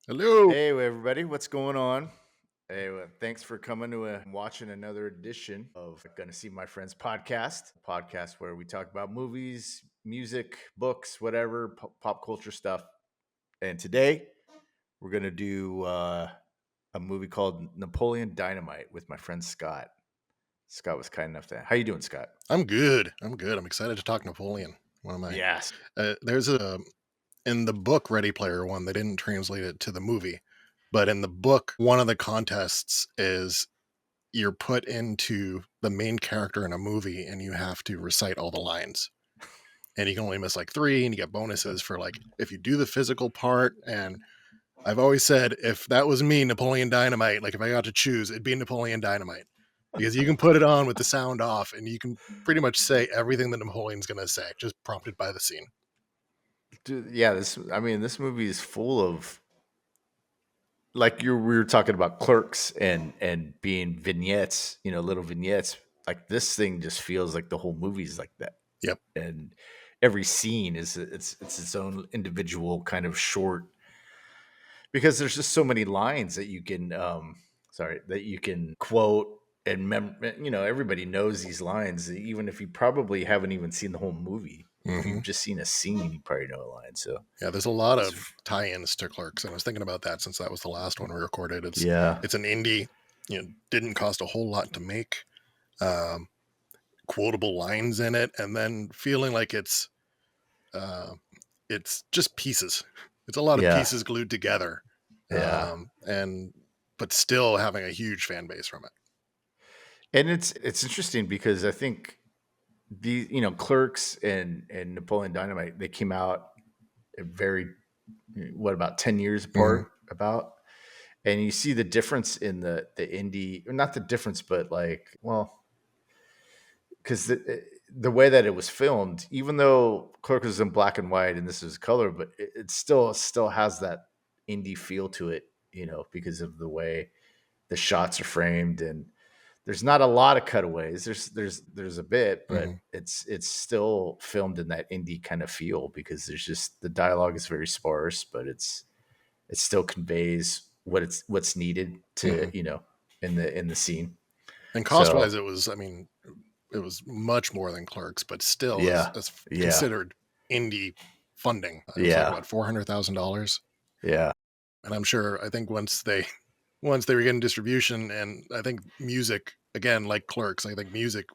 Hello. Hey, everybody, what's going on? Hey, thanks for coming to watching another edition of Gonna See My Friends podcast, a podcast where we talk about movies, music, books, whatever, pop culture stuff. And today we're gonna do a movie called Napoleon Dynamite with my friend Scott. Scott was kind enough to. How you doing, Scott? I'm good. I'm good. I'm excited to talk Napoleon. One of my Yes. there's a in the book Ready Player One. They didn't translate it to the movie, but in the book, one of the contests is you're put into the main character in a movie, and you have to recite all the lines. And you can only miss like three, and you get bonuses for like if you do the physical part. And I've always said if that was me, Napoleon Dynamite, like if I got to choose, it'd be Napoleon Dynamite because you can put it on with the sound off and you can pretty much say everything that Napoleon's going to say, just prompted by the scene. Dude, yeah, this movie is full of like we were talking about clerks and being vignettes, little vignettes. Like this thing just feels like the whole movie's like that, Yep. and every scene is it's its own individual kind of short because there's just so many lines that you can that you can quote and everybody knows these lines even if you probably haven't even seen the whole movie. If Hmm. you've just seen a scene, you probably know a line. So Yeah, there's a lot of it's tie-ins to Clerks, and I was thinking about that since that was the last one we recorded. It's yeah, it's an indie, didn't cost a whole lot to make, um, quotable lines in it, and then feeling like uh, it's just pieces. It's a lot of yeah, pieces glued together, yeah. and but still having a huge fan base from it. And it's interesting because I think the Clerks and Napoleon Dynamite, they came out very what, about 10 years Hmm. apart, about. And you see the difference in the indie, or not the difference, but like, well, because the way that it was filmed, even though Clerks was in black and white and this is color, but it still has that indie feel to it, because of the way the shots are framed. And there's not a lot of cutaways. There's a bit, but Hmm. it's still filmed in that indie kind of feel because there's just the dialogue is very sparse, but it still conveys what's needed to Hmm. in the scene. And cost wise, So it was. I mean, it was much more than Clerks, but still, yeah, as yeah, considered indie funding, it was like yeah, what $400,000. yeah, And I'm sure. I think once they were getting distribution, and I think music again, like Clerks, I think music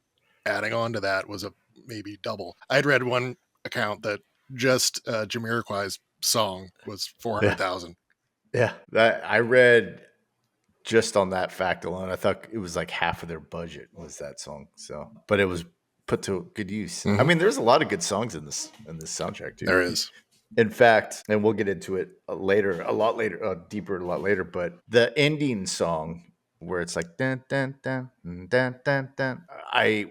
adding on to that was a maybe double. I'd read one account that just Jamiroquai's song was four hundred yeah, thousand. yeah. That I read just on that fact alone. I thought it was like half of their budget was that song. So, but it was put to good use. I Mm-hmm. mean, there's a lot of good songs in this soundtrack too. There is. In fact, and we'll get into it later, a lot later, deeper, a lot later. But the ending song where it's like dun dun dun dun dun dun.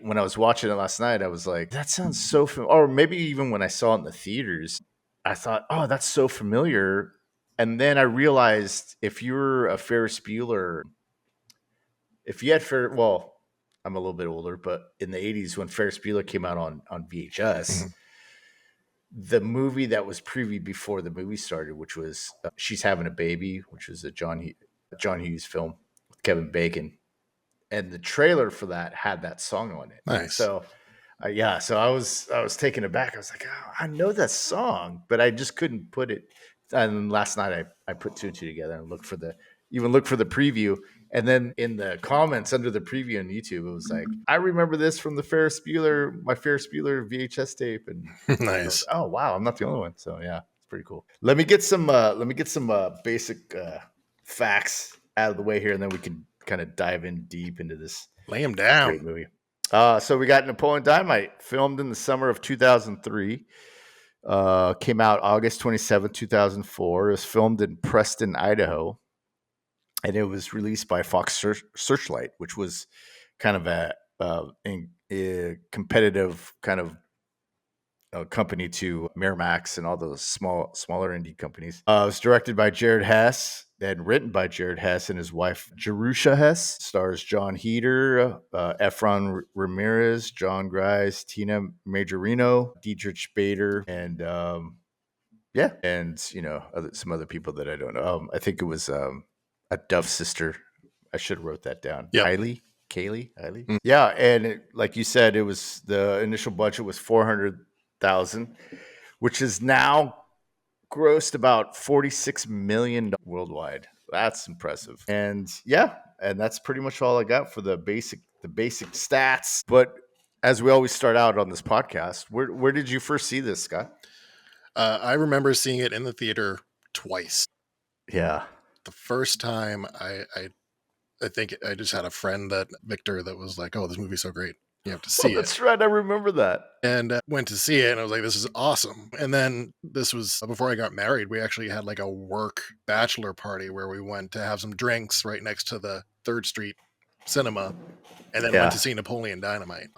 When I was watching it last night, I was like, that sounds so familiar. Or maybe even when I saw it in the theaters, I thought, oh, that's so familiar. And then I realized if you're a Ferris Bueller, if you had well, I'm a little bit older, but in the '80s when Ferris Bueller came out on VHS, Mhm. the movie that was previewed before the movie started, which was She's Having a Baby, which was a John Hughes film with Kevin Bacon, and the trailer for that had that song on it. Nice. So, yeah, so I was taken aback. I was like, oh, I know that song, but I just couldn't put it. And last night I put two and two together and looked for the preview. And then in the comments under the preview on YouTube, it was like, I remember this from my Ferris Bueller VHS tape. And I was, Nice. oh wow, I'm not the only one. So yeah, it's pretty cool. Let me get some basic facts out of the way here, and then we can kind of dive in deep into this Lay him great down. movie. So we got Napoleon Dynamite, filmed in the summer of 2003. Came out August 27th, 2004. It was filmed in Preston, Idaho, and it was released by Fox Searchlight, which was kind of a competitive kind of company to Miramax and all those smaller indie companies. It was directed by Jared Hess and written by Jared Hess and his wife Jerusha Hess. Stars John Heder, Efron Ramirez, John Grice, Tina Majorino, Dietrich Bader, and Yeah, and some other people that I don't know. I think it was a Duff sister. I should have wrote that down. Yep. Kylie. Yeah, and like you said, it was the initial budget was 400,000, which is now grossed about $46 million worldwide. That's impressive. And yeah, and that's pretty much all I got for the basic stats. But as we always start out on this podcast, where did you first see this, Scott? I remember seeing it in the theater twice. Yeah. The first time, I think I just had a friend, Victor, that was like, "Oh, this movie's so great, you have to see it." That's right. I remember that. And went to see it, and I was like, "This is awesome." And then this was before I got married. We actually had like a work bachelor party where we went to have some drinks right next to the Third Street Cinema, and then went to see Napoleon Dynamite.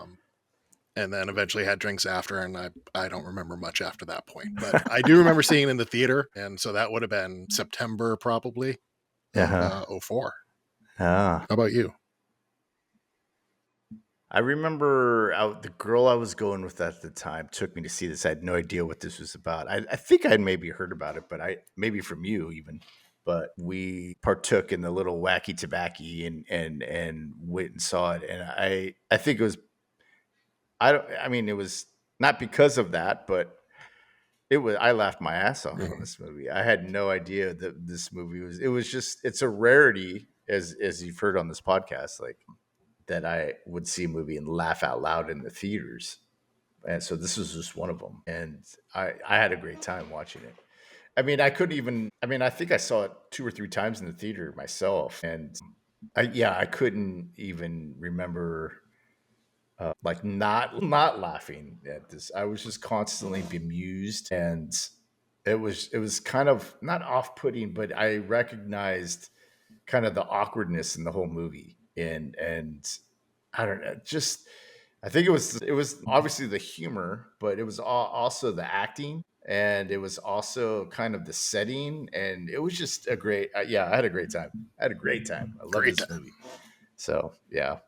And then eventually had drinks after, and I don't remember much after that point. But I do remember seeing it in the theater, and so that would have been September probably of 04. How about you? I remember the girl I was going with at the time took me to see this. I had no idea what this was about. I think I'd maybe heard about it, but maybe from you even. But we partook in the little wacky tobacco and went and saw it. And I think it was it was not because of that, but I laughed my ass off on this movie. I had no idea that this movie it's a rarity, as you've heard on this podcast, like that I would see a movie and laugh out loud in the theaters. And so this was just one of them. And I had a great time watching it. I think I saw it 2 or 3 times in the theater myself. And I couldn't even remember like not laughing at this. I was just constantly bemused, and it was kind of not off-putting, but I recognized kind of the awkwardness in the whole movie. And I don't know, just I think it was obviously the humor, but it was also the acting, and it was also kind of the setting, and it was just a great. I had a great time. I love this movie. So yeah.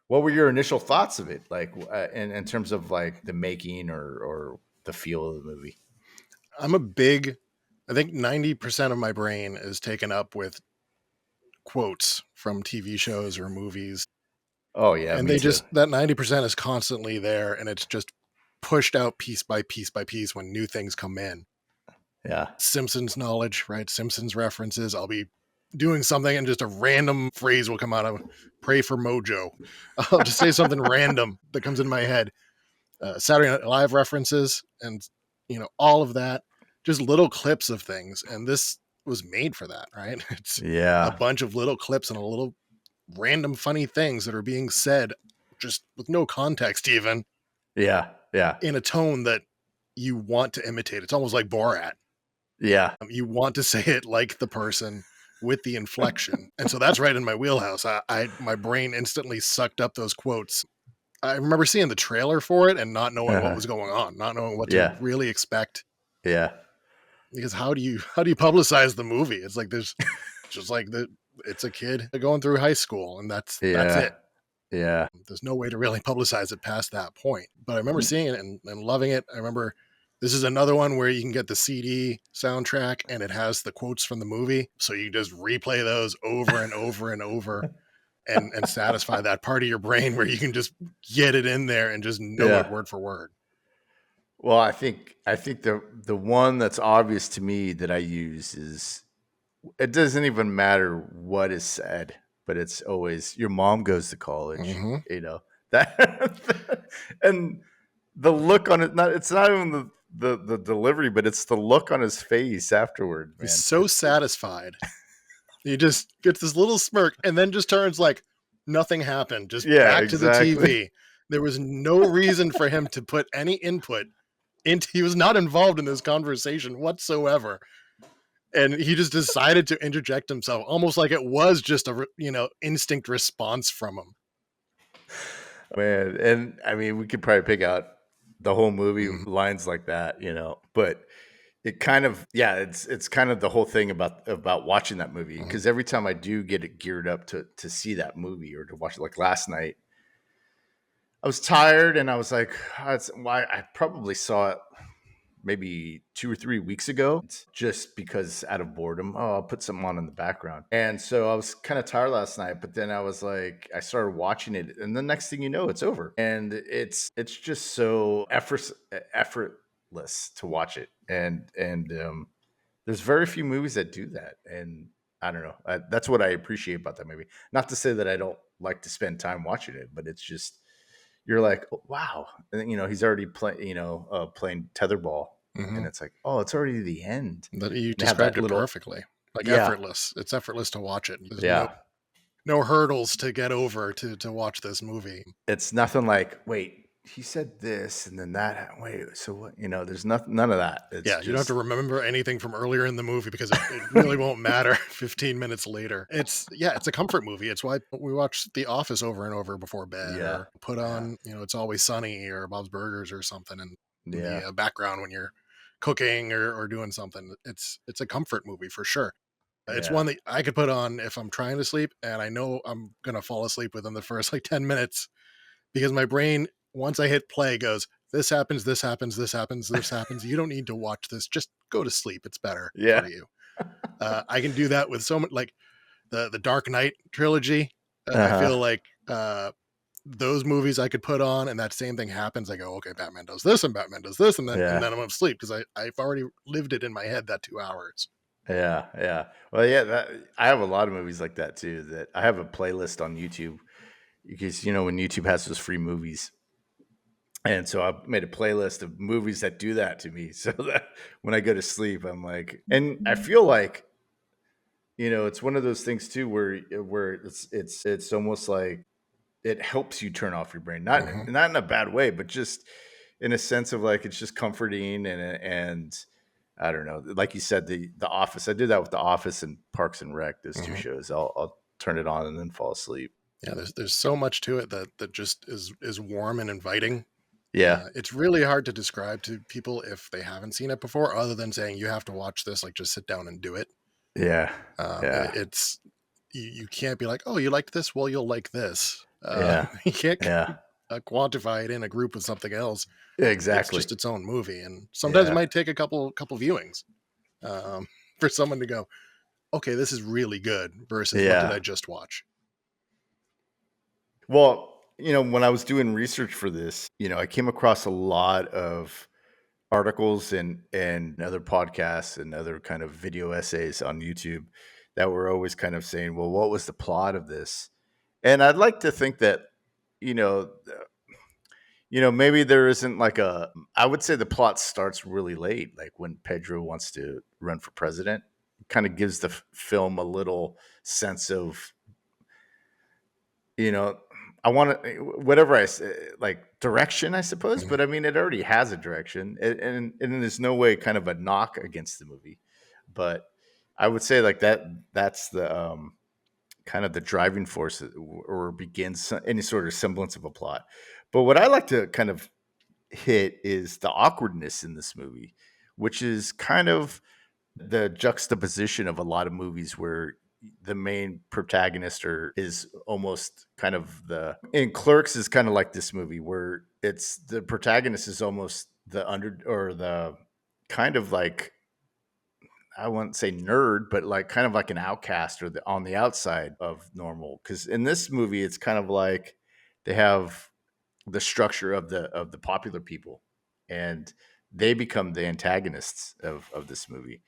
What were your initial thoughts of it, like in terms of like the making or the feel of the movie? I think 90% of my brain is taken up with quotes from TV shows or movies. Oh yeah, And me too. that 90% is constantly there, and it's just pushed out piece by piece by piece when new things come in. Yeah. Simpsons knowledge, right? Simpsons references. I'll be doing something and just a random phrase will come out of pray for mojo. I'll just say something random that comes in my head. Saturday Night Live references and, all of that, just little clips of things. And this was made for that, right? It's a bunch of little clips and a little random funny things that are being said just with no context even. Yeah. In a tone that you want to imitate. It's almost like Borat. Yeah. You want to say it like the person with the inflection. And so that's right in my wheelhouse. My brain instantly sucked up those quotes. I remember seeing the trailer for it and not knowing what was going on, not knowing what to really expect. Yeah. Because how do you publicize the movie? It's like there's just like it's a kid going through high school, and that's it. Yeah. There's no way to really publicize it past that point. But I remember seeing it and loving it. I remember this is another one where you can get the CD soundtrack and it has the quotes from the movie. So you just replay those over and over and over and satisfy that part of your brain where you can just get it in there and just know it word for word. Well, I think the one that's obvious to me that I use is it doesn't even matter what is said, but it's always your mom goes to college, that and the look on it. It's not even the delivery, but it's the look on his face afterward. Man. He's so satisfied. He just gets this little smirk and then just turns like nothing happened. Just back to the TV. There was no reason for him to put any input into. He was not involved in this conversation whatsoever. And he just decided to interject himself, almost like it was just a instinct response from him. Man, and I mean, we could probably pick out the whole movie lines like that, but it kind of it's kind of the whole thing about watching that movie, because every time I do get it geared up to see that movie or to watch it, like last night, I was tired and I was like, I probably saw it maybe 2 or 3 weeks ago, just because out of boredom. Oh, I'll put something on in the background. And so I was kind of tired last night, but then I was like, I started watching it, and the next thing you know, it's over. And it's just so effortless to watch it. And there's very few movies that do that. And I don't know. That's what I appreciate about that movie. Not to say that I don't like to spend time watching it, but it's just you're like, oh, wow. And then, he's already playing tetherball, Hmm. and it's like, oh, it's already the end. That you They have described that it little, perfectly. Like yeah, effortless. It's effortless to watch it. There's yeah. no hurdles to get over to watch this movie. It's nothing like, wait, he said this, and then that. Wait, so what? There's nothing, none of that. It's Yeah, you don't have to just, remember anything from earlier in the movie because it really won't matter 15 minutes later. It's a comfort movie. It's why we watch The Office over and over before bed yeah, or put yeah, on, It's Always Sunny or Bob's Burgers or something in yeah, the background when you're cooking or doing something. It's a comfort movie for sure. It's yeah, one that I could put on if I'm trying to sleep and I know I'm going to fall asleep within the first like 10 minutes because my brain, once I hit play, goes, this happens, this happens, this happens, this happens. You don't need to watch this. Just go to sleep. It's better yeah. for you. I can do that with so much, like the Dark Knight trilogy. Uh I feel huh. like those movies I could put on, and that same thing happens. I go, okay, Batman does this, and Batman does this, and Yeah. then I'm asleep because I've already lived it in my head that 2 hours. Yeah, yeah. Well, yeah, I have a lot of movies like that too. That I have a playlist on YouTube because when YouTube has those free movies, and so I made a playlist of movies that do that to me, so that when I go to sleep, I'm like, and I feel like it's one of those things too where it's almost like it helps you turn off your brain, Hmm. not in a bad way, but just in a sense of like it's just comforting and I don't know, like you said, the Office. I did that with The Office and Parks and Rec. Those two Hmm. shows, I'll turn it on and then fall asleep. Yeah, there's so much to it that just is warm and inviting. Yeah, It's really hard to describe to people if they haven't seen it before, other than saying you have to watch this. Like, just sit down and do it. yeah, yeah, It's you can't be like, oh, you liked this, well, you'll like this. yeah, You can't yeah, quantify it in a group with something else. It's exactly. just its own movie, and sometimes it Yeah. might take a couple viewings um, for someone to go, okay, this is really good. Versus what did Yeah. I just watch? Well, when I was doing research for this, I came across a lot of articles and other podcasts and other kind of video essays on YouTube that were always kind of saying, well, what was the plot of this? And I'd like to think that, you know, maybe there isn't like I would say the plot starts really late, like when Pedro wants to run for president. It kind of gives the film a little sense of, you know, I want to whatever I say, like direction, I suppose. Mhm. But I mean, it already has a direction, and there's no way kind of a knock against the movie. But I would say like that. That's the kind of the driving force or begins any sort of semblance of a plot. But what I like to kind of hit is the awkwardness in this movie, which is kind of the juxtaposition of a lot of movies where the main protagonist or is almost kind of the in Clerks is kind of like this movie where it's the protagonist is almost the under or the kind of like I wouldn't say nerd, but like kind of like an outcast or on the outside of normal. Because in this movie, it's kind of like they have the structure of the popular people, and they become the antagonists of this movie.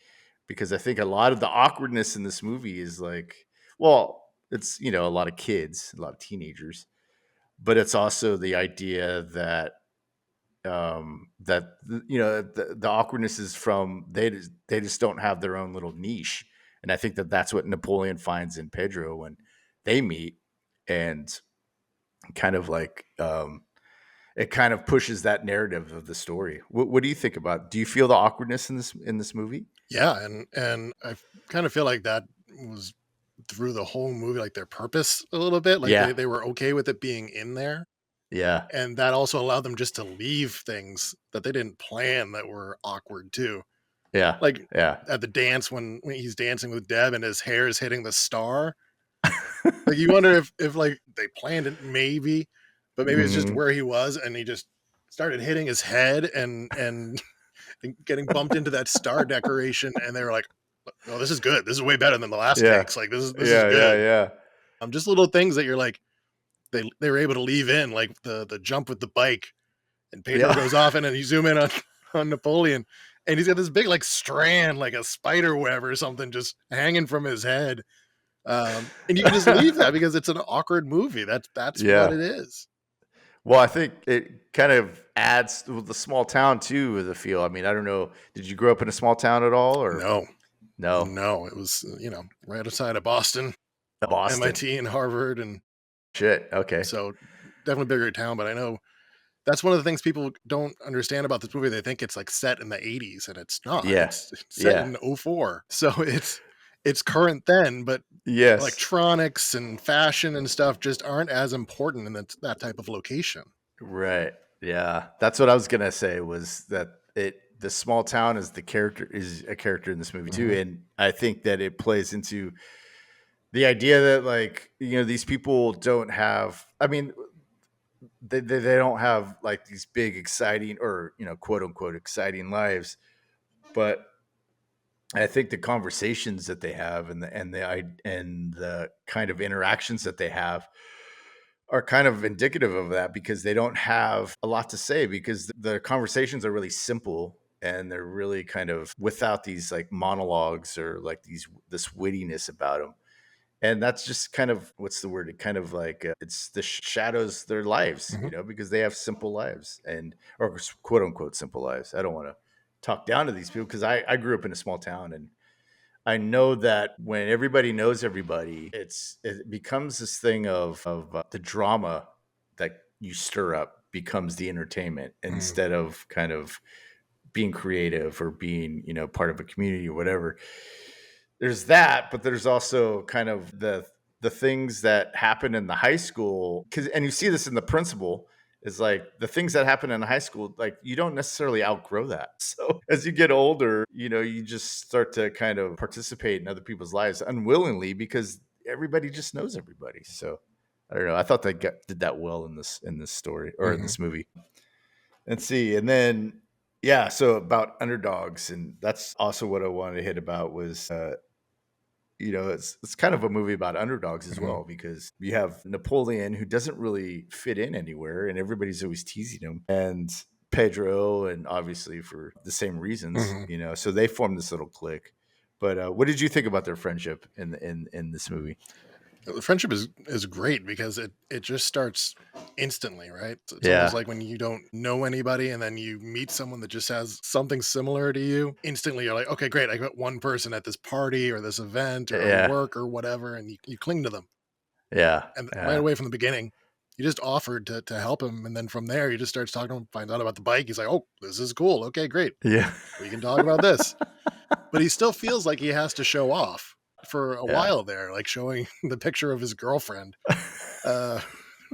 Because I think a lot of the awkwardness in this movie is like, well, it's a lot of kids, a lot of teenagers, but it's also the idea that the awkwardness is from they just don't have their own little niche, and I think that that's what Napoleon finds in Pedro when they meet, and kind of like it kind of pushes that narrative of the story. What do you think about? Do you feel the awkwardness in this movie? Yeah, and I kind of feel like that was through the whole movie, like their purpose a little bit. Like Yeah, they were okay with it being in there, yeah, and that also allowed them just to leave things that they didn't plan that were awkward too. yeah, Like yeah. at the dance when he's dancing with Deb and his hair is hitting the star. Like you wonder if like they planned it maybe, but maybe it's just Hmm. where he was and he just started hitting his head and and getting bumped into that star decoration, and they were like, "Oh, this is good. This is way better than the last Yeah. takes. Like this is Yeah. Yeah. good." Yeah. Just little things that you're like they were able to leave in, like the jump with the bike, and Pedro Yeah. goes off, and then you zoom in on Napoleon, and he's got this big like strand, like a spider web or something, just hanging from his head. And you can just leave that because it's an awkward movie. That's what Yeah. it is. Well, I think it kind of adds to the small town too, the feel. I mean, I don't know. Did you grow up in a small town at all, or No, no? no, it was right outside of Boston, Boston. MIT and Harvard, and Shit. Okay. so definitely bigger town. But I know that's one of the things people don't understand about this movie. They think it's like set in the 80s, and it's not. Yeah. It's set Yeah. in '04. So it's current then, but Yes. electronics and fashion and stuff just aren't as important in that type of location. Right. Yeah. That's what I was gonna say, was that the small town is a character in this movie too. Mhm. And I think that it plays into the idea that, like, these people don't have, I mean, they don't have like these big exciting, or quote unquote exciting lives, but I think the conversations that they have, and the kind of interactions that they have are kind of indicative of that, because they don't have a lot to say, because the conversations are really simple, and they're really kind of without these like monologues, or like this wittiness about them. And that's just kind of, what's the word? It kind of like, it's the shadows their lives, Mhm. because they have simple lives, or quote unquote simple lives. I don't want to talk down to these people, because I grew up in a small town, and I know that when everybody knows everybody, it becomes this thing of the drama that you stir up becomes the entertainment, Mm. instead of kind of being creative, or being part of a community, or whatever. There's that, but there's also kind of the things that happen in the high school, and you see this in the principal, is like the things that happen in high school, like you don't necessarily outgrow that. So as you get older, you just start to kind of participate in other people's lives unwillingly, because everybody just knows everybody. So I don't know. I thought they did that well in this story, or in Mhm. this movie. Let's see. And then, yeah, so about underdogs, and that's also what I wanted to hit about, was it's kind of a movie about underdogs as Mhm. well, because you have Napoleon, who doesn't really fit in anywhere, and everybody's always teasing him, and Pedro, and obviously for the same reasons, Mhm. so they form this little clique. But what did you think about their friendship in this movie? The friendship is great because it just starts instantly, right? It's almost Yeah. like when you don't know anybody and then you meet someone that just has something similar to you. Instantly, you're like, okay, great. I got one person at this party or this event or Yeah. work or whatever, and you cling to them. Yeah. And right Yeah. away from the beginning, you just offered to help him, and then from there, he just starts talking to him, finds out about the bike. He's like, "Oh, this is cool. Okay, great. Yeah. We can talk about this." But he still feels like he has to show off for a Yeah. while there, like showing the picture of his girlfriend, uh,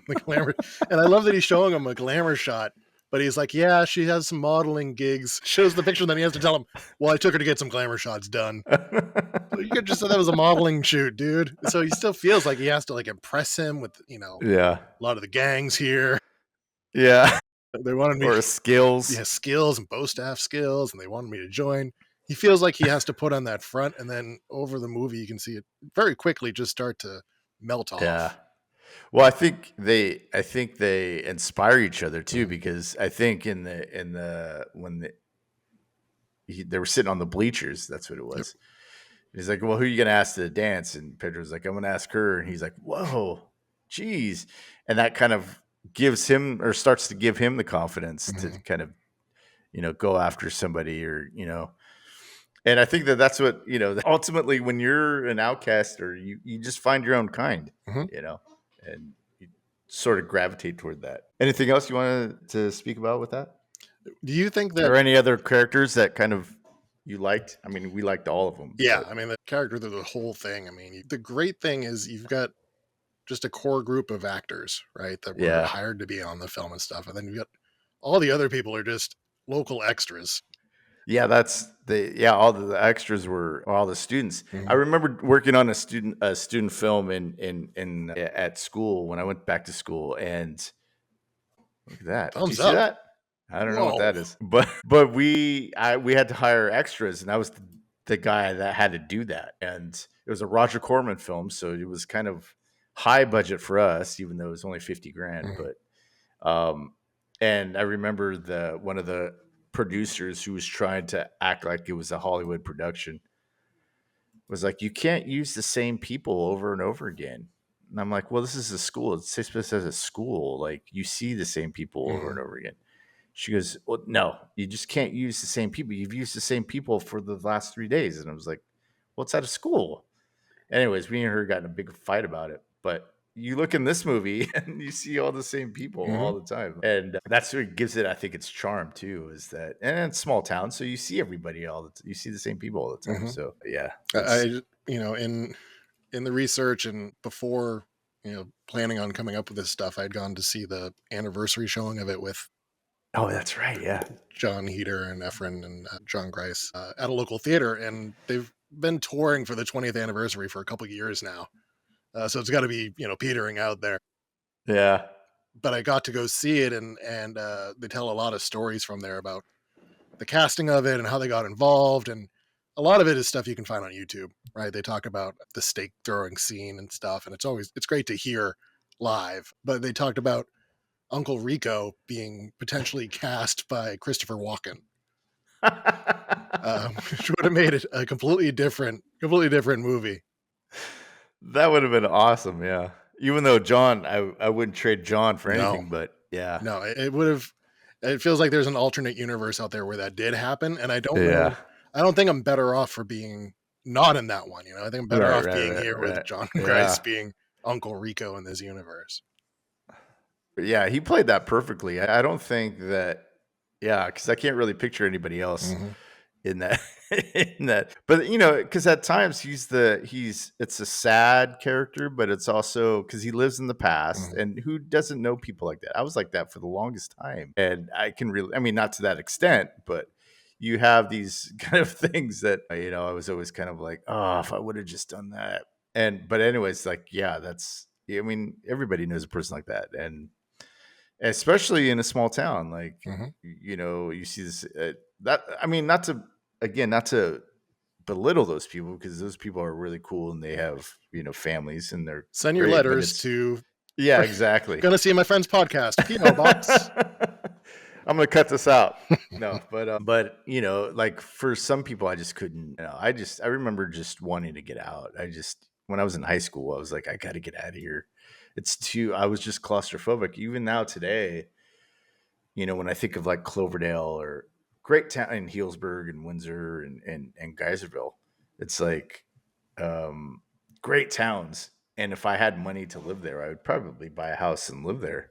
the glamour. And I love that he's showing him a glamour shot, but he's like, "Yeah, she has some modeling gigs." Shows the picture, and then he has to tell him, "Well, I took her to get some glamour shots done." So you could just say that was a modeling shoot, dude. So he still feels like he has to like impress him with, Yeah. a lot of the gangs here. Yeah. They wanted me, Or skills. yeah, skills and bow staff skills, and they wanted me to join. He feels like he has to put on that front, and then over the movie, you can see it very quickly just start to melt Yeah. off. Well, I think they inspire each other too, Mhm. because I think in the when they were sitting on the bleachers, that's what it Yep. was. He's like, "Well, who are you gonna ask to dance?" And Pedro's like, "I'm gonna ask her." And he's like, "Whoa, geez," and that kind of gives him, or starts to give him, the confidence to Mhm. kind of go after somebody, or And I think that that's what, ultimately, when you're an outcast, or you just find your own kind, Mhm. you know, and you sort of gravitate toward that. Anything else you wanted to speak about with that? Do you think that? Or any other characters that kind of you liked? I mean, we liked all of them, Yeah, but I mean, the character through the whole thing. I mean, the great thing is you've got just a core group of actors, right, that were yeah. hired to be on the film and stuff, and then you got all the other people are just local extras. Yeah, all the extras were all the students. I Mhm. remember working on a student film in at school when I went back to school, and look at that. Did you Thumbs see up. that? I don't know what Whoa. that is, but we had to hire extras, and I was the guy that had to do that. And it was a Roger Corman film, so it was kind of high budget for us, even though it was only 50 grand. Mhm. But and I remember one of the producers who was trying to act like it was a Hollywood production was like, "You can't use the same people over and over again." And I'm like, "Well, this is a school. It's supposed as a school. Like you see the same people over and Mhm. over again." She goes, "Well, no, you just can't use the same people. You've used the same people for the last 3 days." And I was like, "Well, it's out of school." Anyways, me and her got in a big fight about it. But you look in this movie and you see all the same people Mhm. all the time. And that's what gives it, I think, its charm too, is that, and it's small town. So you see everybody you see the same people all the time. Mhm. So yeah, I it's, in the research and before, planning on coming up with this stuff, I'd gone to see the anniversary showing of it with oh, that's right. Yeah. John Heder and Efren and John Grice at a local theater, and they've been touring for the 20th anniversary for a couple years now. So it's got to be petering out there. Yeah. But I got to go see it, and they tell a lot of stories from there about the casting of it and how they got involved, and a lot of it is stuff you can find on YouTube, right? They talk about the stake throwing scene and stuff, and it's great to hear live. But they talked about Uncle Rico being potentially cast by Christopher Walken, which would have made it a completely different movie. That would have been awesome. Yeah. Even though John, I wouldn't trade John for No, anything, but yeah. no, it would have. It feels like there's an alternate universe out there where that did happen, and I don't Yeah. know. I don't think I'm better off for being not in that one. I think I'm better Right, off right, being right, here with right. John Grice Yeah. being Uncle Rico in this universe. Yeah, he played that perfectly. I don't think that, yeah, because I can't really picture anybody else Mhm, in that in that. But because at times it's a sad character, but it's also because he lives in the past, mhm, and who doesn't know people like that? I was like that for the longest time, and I can really, I mean, not to that extent, but you have these kind of things that I was always kind of like, oh, if I would have just done that. And but anyways, like, yeah, that's. I mean, everybody knows a person like that, and especially in a small town, like, mhm. you see this, that, I mean, not to belittle those people, because those people are really cool and they have families and they're Send your great, but letters it's, to yeah, exactly. gonna see my friend's podcast PO box. I'm gonna cut this out. No, but like, for some people, I just couldn't. I remember just wanting to get out. When I was in high school, I was like, I got to get out of here. It's too. I was just claustrophobic. Even now today, when I think of like Cloverdale or great town in Healdsburg and Windsor and Geyserville, it's like, um, great towns. And if I had money to live there, I would probably buy a house and live there.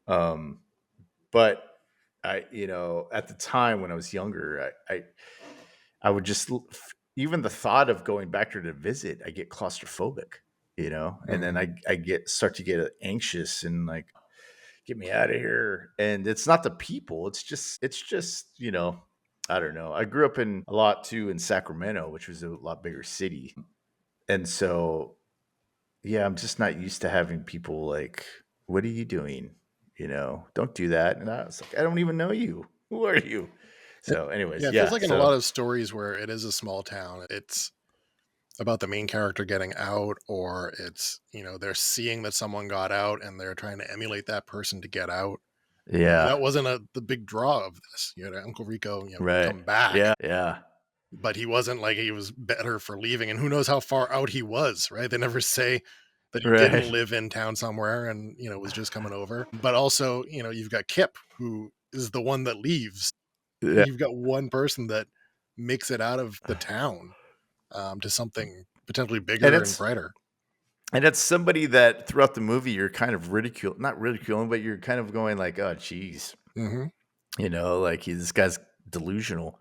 Um, but at the time when I was younger, I would just, even the thought of going back there to visit, I get claustrophobic, and then Mhm. I start to get anxious and like, get me out of here. And it's not the people. It's just, I don't know. I grew up in a lot too in Sacramento, which was a lot bigger city. And so, yeah, I'm just not used to having people like, what are you doing? Don't do that. And I was like, I don't even know you. Who are you? So, Yeah, anyways, it feels yeah. like in a So, lot of stories where it is a small town, it's about the main character getting out, or it's they're seeing that someone got out and they're trying to emulate that person to get out. yeah. That wasn't the big draw of this. You had Uncle Rico, Right. come back, Yeah. Yeah. but he wasn't like he was better for leaving, and who knows how far out he was, right? They never say that he didn't Right. live in town somewhere and, was just coming over. But also, you've got Kip, who is the one that leaves. Yeah. You've got one person that makes it out of the town, to something potentially And bigger and it's, brighter. And it's somebody that throughout the movie you're kind of not ridiculing, but you're kind of going like, "Oh, geez," Mhm. like, this guy's delusional.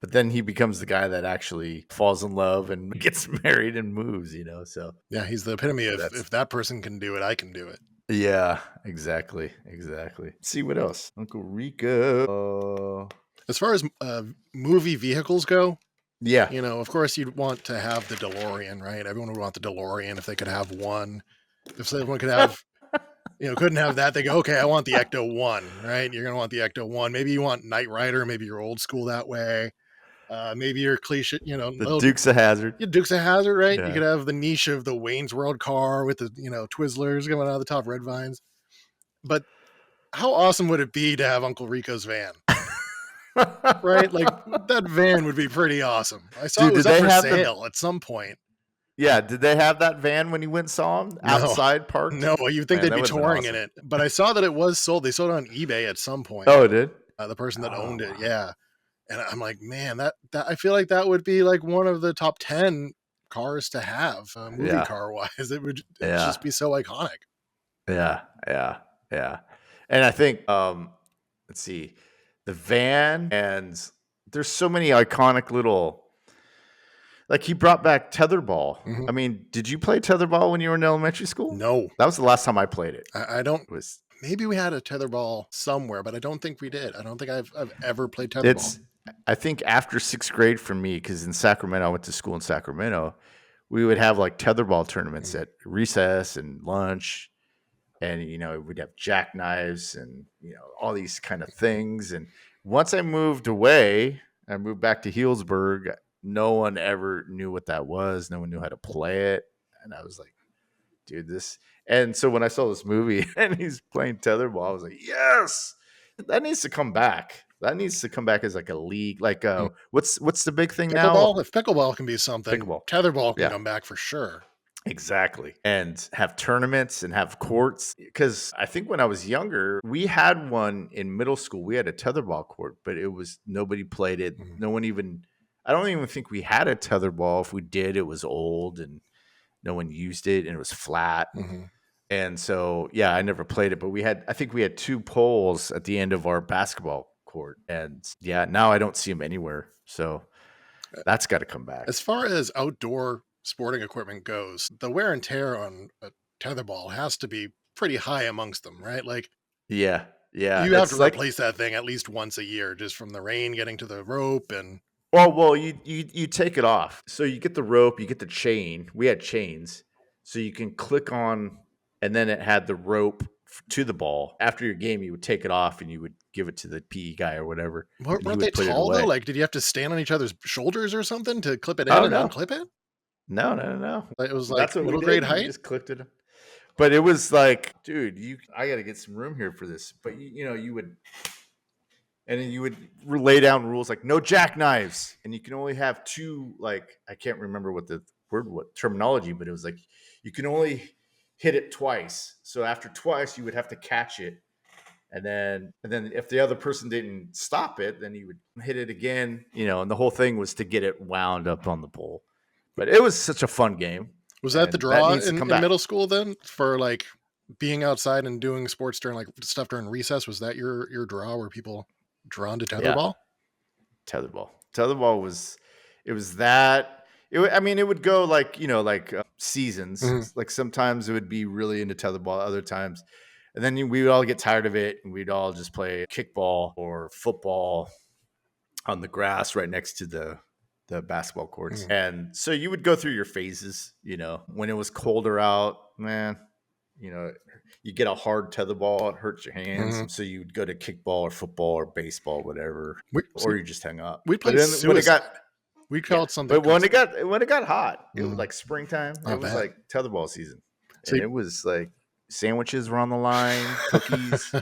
But then he becomes the guy that actually falls in love and gets married and moves. So Yeah, he's the epitome of that's, if that person can do it, I can do it. yeah, exactly, exactly. Let's see what else, Uncle Rico. As far as movie vehicles go, Yeah, of course you'd want to have the DeLorean, right? Everyone would want the DeLorean if they could have one. If someone could have couldn't have that. They go, okay, I want the Ecto 1, right? You're going to want the Ecto 1. Maybe you want Knight Rider. Maybe you're old school that way. Maybe you're cliche, The Dukes of Hazzard. Dukes of Hazzard, right? You Yeah. could have the niche of the Wayne's World car with the, Twizzlers coming out of the top, red vines. But how awesome would it be to have Uncle Rico's van? Right? Like, that van would be pretty awesome. I saw Dude, it was did up they for have sale at some point. Yeah, did they have that van when you went and saw them No. outside parked? No, you'd think Man, they'd that be would've been touring in awesome. it. But I saw that it was sold. They sold it on eBay at some point. Oh, it did? The person that owned it, wow. yeah. And I'm like, man, that I feel like that would be like one of the top 10 cars to have, movie Yeah. car wise. It would Yeah. just be so iconic. Yeah. And I think, let's see, the van, and there's so many iconic little, like he brought back Tetherball. Mhm. I mean, did you play Tetherball when you were in elementary school? No, That was the last time I played it. I don't. It was Maybe we had a tetherball somewhere, but I don't think we did. I don't think I've ever played tetherball. It's, I think after 6th grade for me, because in Sacramento, I went to school in Sacramento, we would have like tetherball tournaments at recess and lunch. And, we'd have jackknives and, all these kind of things. And once I moved away, I moved back to Healdsburg. No one ever knew what that was. No one knew how to play it. And I was like, dude, this. And so when I saw this movie and he's playing tetherball, I was like, yes, that needs to come back. That needs to come back as like a league. Like, what's the big thing now? If pickleball can be something, Pickleball. tetherball can Yeah. come back for sure. Exactly. And have tournaments and have courts. Because I think when I was younger, we had one in middle school. We had a tetherball court, but it was nobody played it. Mhm. No one even, I don't even think we had a tetherball. If we did, it was old and no one used it and it was flat. Mm-hmm. And so, yeah, I never played it, but I think we had 2 poles at the end of our basketball court. And yeah, now I don't see them anywhere. So that's got to come back. As far as outdoor sporting equipment goes, the wear and tear on a tetherball has to be pretty high amongst them, right? Like, Yeah. you have to It's like, replace that thing at least once a year, just from the rain getting to the rope and. well, you take it off. So you get the rope, you get the chain. We had chains, so you can click on, and then it had the rope to the ball. After your game, you would take it off and you would give it to the PE guy or whatever. Weren't and he they would put it tall away. though? Like, did you have to stand on each other's shoulders or something to clip it in Oh, and no. unclip it? No. It was like That's what middle we grade did. You height. just clicked it. But it was like, dude, I got to get some room here for this. But you would, and then you would lay down rules like no jackknives, and you can only have 2. Like, I can't remember what terminology, but it was like you can only hit it twice. So after twice, you would have to catch it, and then if the other person didn't stop it, then you would hit it again. And the whole thing was to get it wound up on the pole. But it was such a fun game. Was that the and draw needs to in come back. middle school then for like being outside and doing sports during like stuff during recess? Was that your draw? Were people drawn to tetherball? Tetherball was, it was that. I mean, it would go like, seasons. Mhm. Like sometimes it would be really into tetherball, other times. And then we would all get tired of it and we'd all just play kickball or football on the grass right next to the basketball courts. Mhm. And so you would go through your phases, when it was colder out, man, you get a hard tetherball, it hurts your hands. Mhm. So you would go to kickball or football or baseball, whatever, or you just hang up. We But played then when it got, we called something. but when it got hot, it was Mhm. like springtime. I It was bet. like tetherball season, See- and it was like sandwiches were on the line, cookies.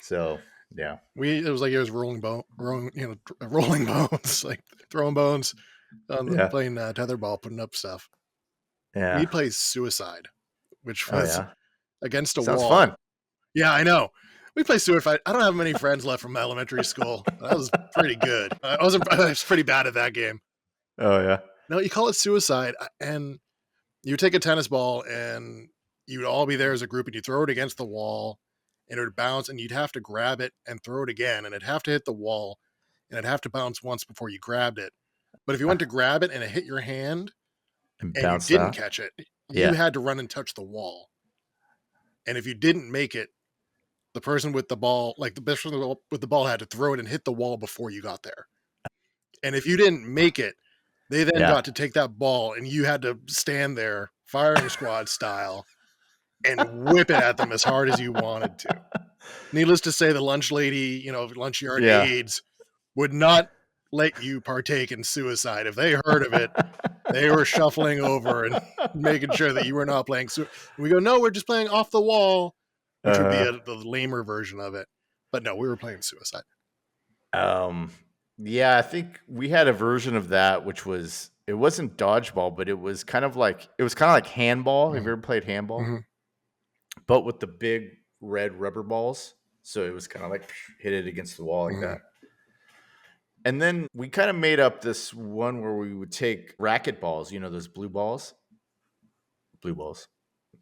So yeah, it was like it was rolling bones, like throwing bones on Yeah. playing tetherball, putting up stuff. yeah. We played suicide, which Oh was yeah, against a sounds wall. fun. Yeah, I know. We play suicide. I don't have many friends left from elementary school. That was pretty good. I was pretty bad at that game. Oh yeah, No, you call it suicide, and you take a tennis ball, and you'd all be there as a group, and you throw it against the wall, and it would bounce, and you'd have to grab it and throw it again, and it'd have to hit the wall, and it'd have to bounce once before you grabbed it. But if you went to grab it and it hit your hand and and you bounce didn't out. catch it, Yeah. you had to run and touch the wall. And if you didn't make it, the person with the ball, like the person with the ball, had to throw it and hit the wall before you got there. And if you didn't make it, they then Yeah. got to take that ball and you had to stand there firing squad style and whip it at them as hard as you wanted to. Needless to say, the lunch lady, lunch yard Yeah. aides would not let you partake in suicide. If they heard of it, they were shuffling over and making sure that you were not playing. We go, no, we're just playing off the wall, which would be the lamer version of it. But no, we were playing suicide. Yeah, I think we had a version of that, which was, it wasn't dodgeball, but it was kind of like handball. Have you ever played handball? Mm-hmm. But with the big red rubber balls. So it was kind of like hit it against the wall like that. And then we kind of made up this one where we would take racket balls, those blue balls. Blue balls.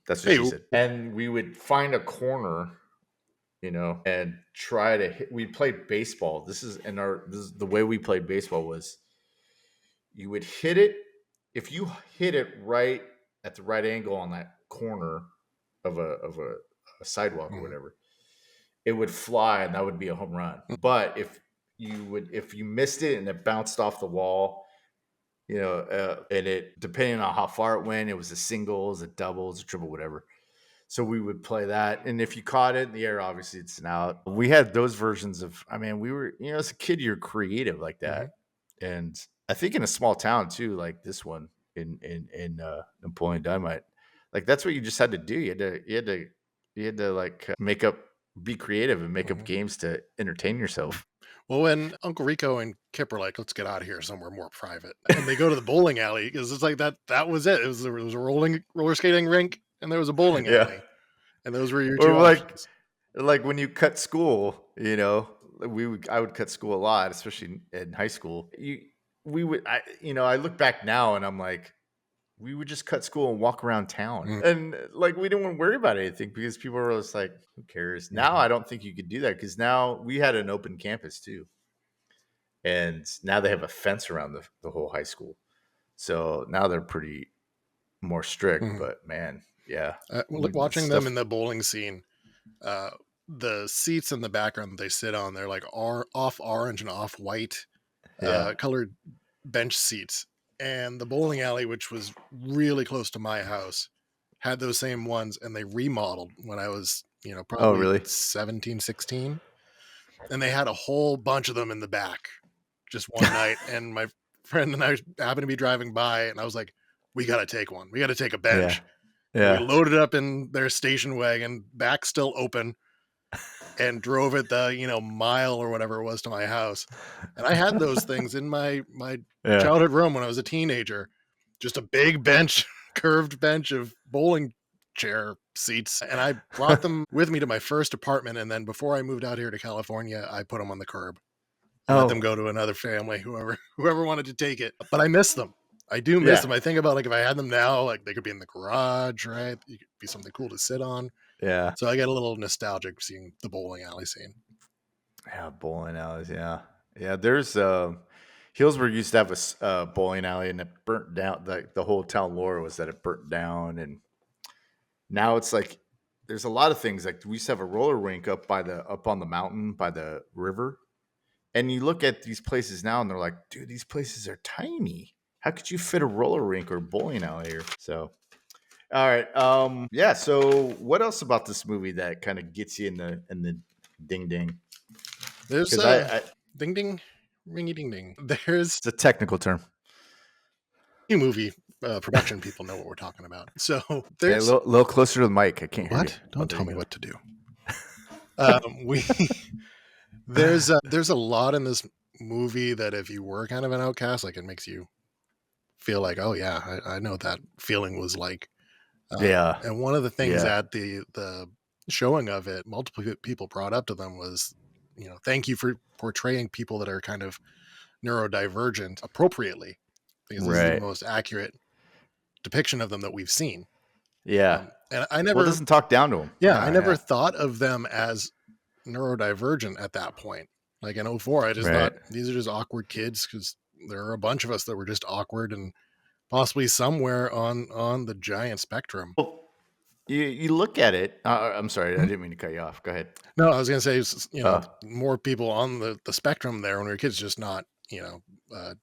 That's what she said. And we would find a corner, and try to hit. We played baseball. This is the way we played baseball was you would hit it. If you hit it right at the right angle on that corner of a sidewalk or whatever, it would fly and that would be a home run. But if you missed it and it bounced off the wall, and it, depending on how far it went, it was a singles, a doubles, a triple, whatever. So we would play that. And if you caught it in the air, obviously it's an out. We had those versions of, we were, as a kid, you're creative like that. And I think in a small town too, like this one in Napoleon Dynamite, like that's what you just had to do. You had to like be creative and make up games to entertain yourself. Well, when Uncle Rico and Kip are like, let's get out of here somewhere more private, and they go to the bowling alley because it's like that was it. It was a roller skating rink and there was a bowling alley, and those were your two options. Like when you cut school, I would cut school a lot, especially in high school. I look back now and I'm like, we would just cut school and walk around town, and like we didn't want to worry about anything because people were just like, who cares? Now I don't think you could do that because now we had an open campus too, and now they have a fence around the whole high school, so now they're pretty more strict. But man, yeah, watching them in the bowling scene, the seats in the background that they sit on, they're like off orange and off white colored bench seats. And the bowling alley, which was really close to my house, had those same ones, and they remodeled when I was, probably 17, 16. And they had a whole bunch of them in the back just one night. And my friend and I happened to be driving by, and I was like, we got to take one. We got to take a bench. Yeah. We loaded up in their station wagon, back still open, and drove it the mile or whatever it was to my house. And I had those things in my childhood room when I was a teenager. Just a big bench, curved bench of bowling chair seats, and I brought them with me to my first apartment. And then before I moved out here to California, I put them on the curb. Let them go to another family, whoever wanted to take it. But I miss them. I do miss them. I think about like if I had them now, like they could be in the garage, right? You could be something cool to sit on. Yeah. So I get a little nostalgic seeing the bowling alley scene. Yeah, bowling alleys. Yeah. Yeah. There's Healdsburg used to have a bowling alley, and it burnt down. The whole town lore was that it burnt down, and now it's like there's a lot of things. Like we used to have a roller rink up on the mountain by the river, and you look at these places now, and they're like, dude, these places are tiny. How could you fit a roller rink or bowling alley here? So, all right, yeah. So, what else about this movie that kind of gets you in the ding ding? There's ding ding, ringy ding ding. It's a technical term. Movie production people know what we're talking about. So there's a little closer to the mic. I can't hear you. Don't tell me what to do. There's a lot in this movie that if you were kind of an outcast, like it makes you feel like, oh yeah, I know what that feeling was like. And one of the things at the showing of it, multiple people brought up to them was, thank you for portraying people that are kind of neurodivergent appropriately, because this is the most accurate depiction of them that we've seen. Yeah. And I never doesn't talk down to them. Yeah. I never thought of them as neurodivergent at that point. Like in 04, I just thought these are just awkward kids, because there are a bunch of us that were just awkward and possibly somewhere on the giant spectrum. Well, you look at it. I'm sorry, I didn't mean to cut you off. Go ahead. No, I was going to say, more people on the spectrum there when we were kids, just not,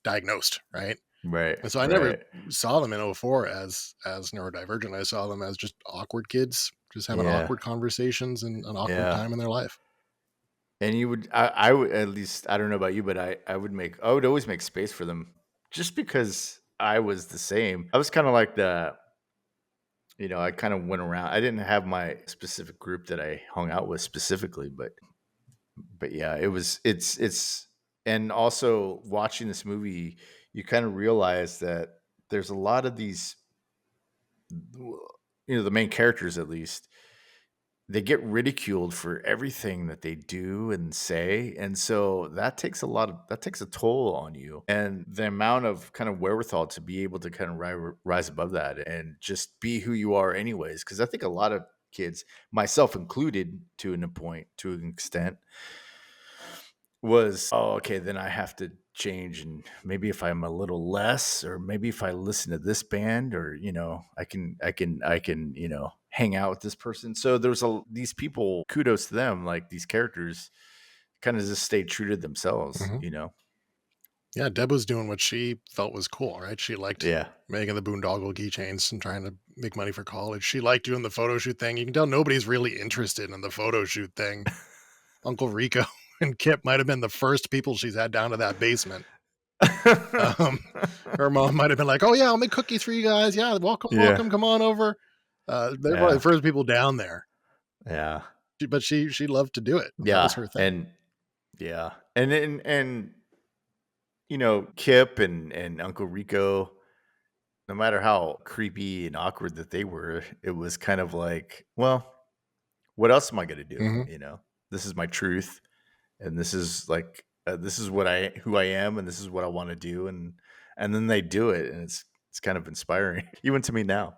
diagnosed, right? Right. And so I never saw them in 04 as neurodivergent. I saw them as just awkward kids just having Yeah. awkward conversations and an awkward Yeah. time in their life. And you would, I would, at least, I don't know about you, but I would always make space for them just because I was the same. I was kind of like I kind of went around. I didn't have my specific group that I hung out with specifically, but yeah, and also watching this movie, you kind of realize that there's a lot of these, the main characters at least, they get ridiculed for everything that they do and say, and so that takes a toll on you, and the amount of kind of wherewithal to be able to kind of rise above that and just be who you are anyways, because I think a lot of kids, myself included, to an extent, was, oh, okay, then I have to change, and maybe if I'm a little less, or maybe if I listen to this band, or I can hang out with this person. So there's these people, kudos to them, like these characters kind of just stayed true to themselves. Mhm. Yeah, Deb was doing what she felt was cool, right? She liked Yeah. making the boondoggle keychains and trying to make money for college. She liked doing the photo shoot thing. You can tell nobody's really interested in the photo shoot thing. Uncle Rico and Kip might have been the first people she's had down to that basement. Um, her mom might have been like, "Oh yeah, I'll make cookies for you guys. Yeah, welcome, Yeah. welcome, come on over." They're probably the Yeah. first people down there. Yeah. But she loved to do it. That was Yeah. her thing. And yeah. And Kip and Uncle Rico, no matter how creepy and awkward that they were, it was kind of like, well, what else am I going to do? Mhm. This is my truth, and this is like, this is who I am, and this is what I want to do, and then they do it, and it's kind of inspiring, even to me now.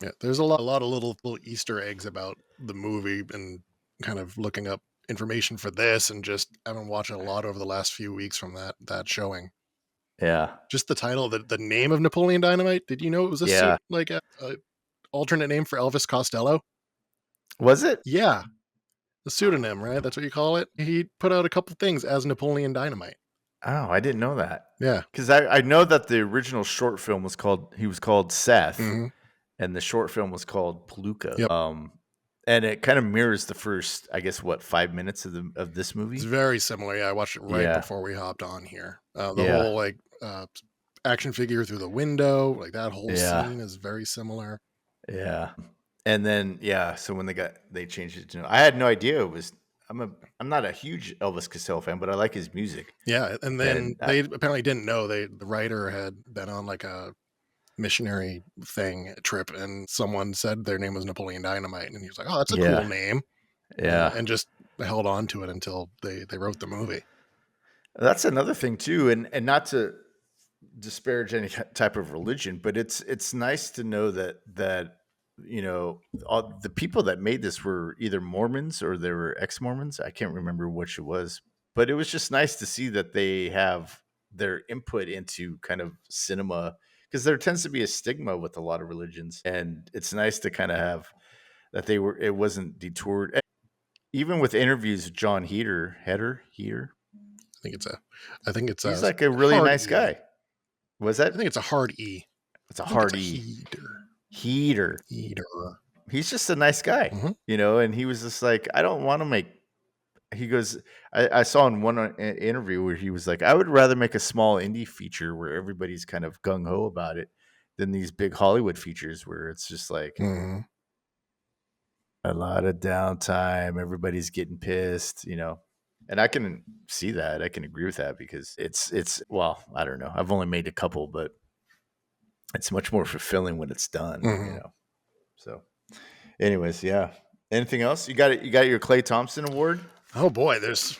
Yeah, there's a lot of little Easter eggs about the movie and kind of looking up information for this and just I've been watching a lot over the last few weeks from that showing. Yeah, Just the title, the name of Napoleon Dynamite. Did you know it was a yeah. like a alternate name for Elvis Costello? Was it? Yeah, a pseudonym, right? That's what you call it. He put out a couple things as Napoleon Dynamite. Oh, I didn't know that. Yeah. Because I know that the original short film was called Seth, Mhm. and the short film was called Palooka. Yep. And it kind of mirrors the first, I guess, what, 5 minutes of this It's movie. very similar. Yeah, I watched it right Yeah, before we hopped on here. The yeah, whole like action figure through the window, like that whole yeah, scene is very similar. yeah. And then yeah, so when they changed it to, I had no idea it was. I'm not a huge Elvis Costello fan, but I like his music. Yeah, and then And they apparently didn't know the writer had been on like a missionary thing trip, and someone said their name was Napoleon Dynamite, and he was like, "Oh, that's a cool yeah, name," yeah. and just held on to it until they wrote the movie. That's another thing too, and not to disparage any type of religion, but it's nice to know that all the people that made this were either Mormons or they were ex-Mormons. I can't remember which it was, but it was just nice to see that they have their input into kind of cinema, because there tends to be a stigma with a lot of religions, and it's nice to kind of have that it wasn't detoured. Even with interviews with John Heater, I think it's a, I think it's he's a like a really hard nice E. guy. Was I that? think it's a hard E. It's a I think it's hard a E. heater. Heater. Heater. He's just a nice guy, Mhm. and he was just like, I don't want to make. He goes, I saw in one interview where he was like, I would rather make a small indie feature where everybody's kind of gung ho about it than these big Hollywood features where it's just like Mhm. a lot of downtime, everybody's getting pissed, And I can see that. I can agree with that, because it's well, I don't know. I've only made a couple, but it's much more fulfilling when it's done. Mhm. So, anyways, yeah. Anything else? You got it. You got your Clay Thompson Award. Oh boy, there's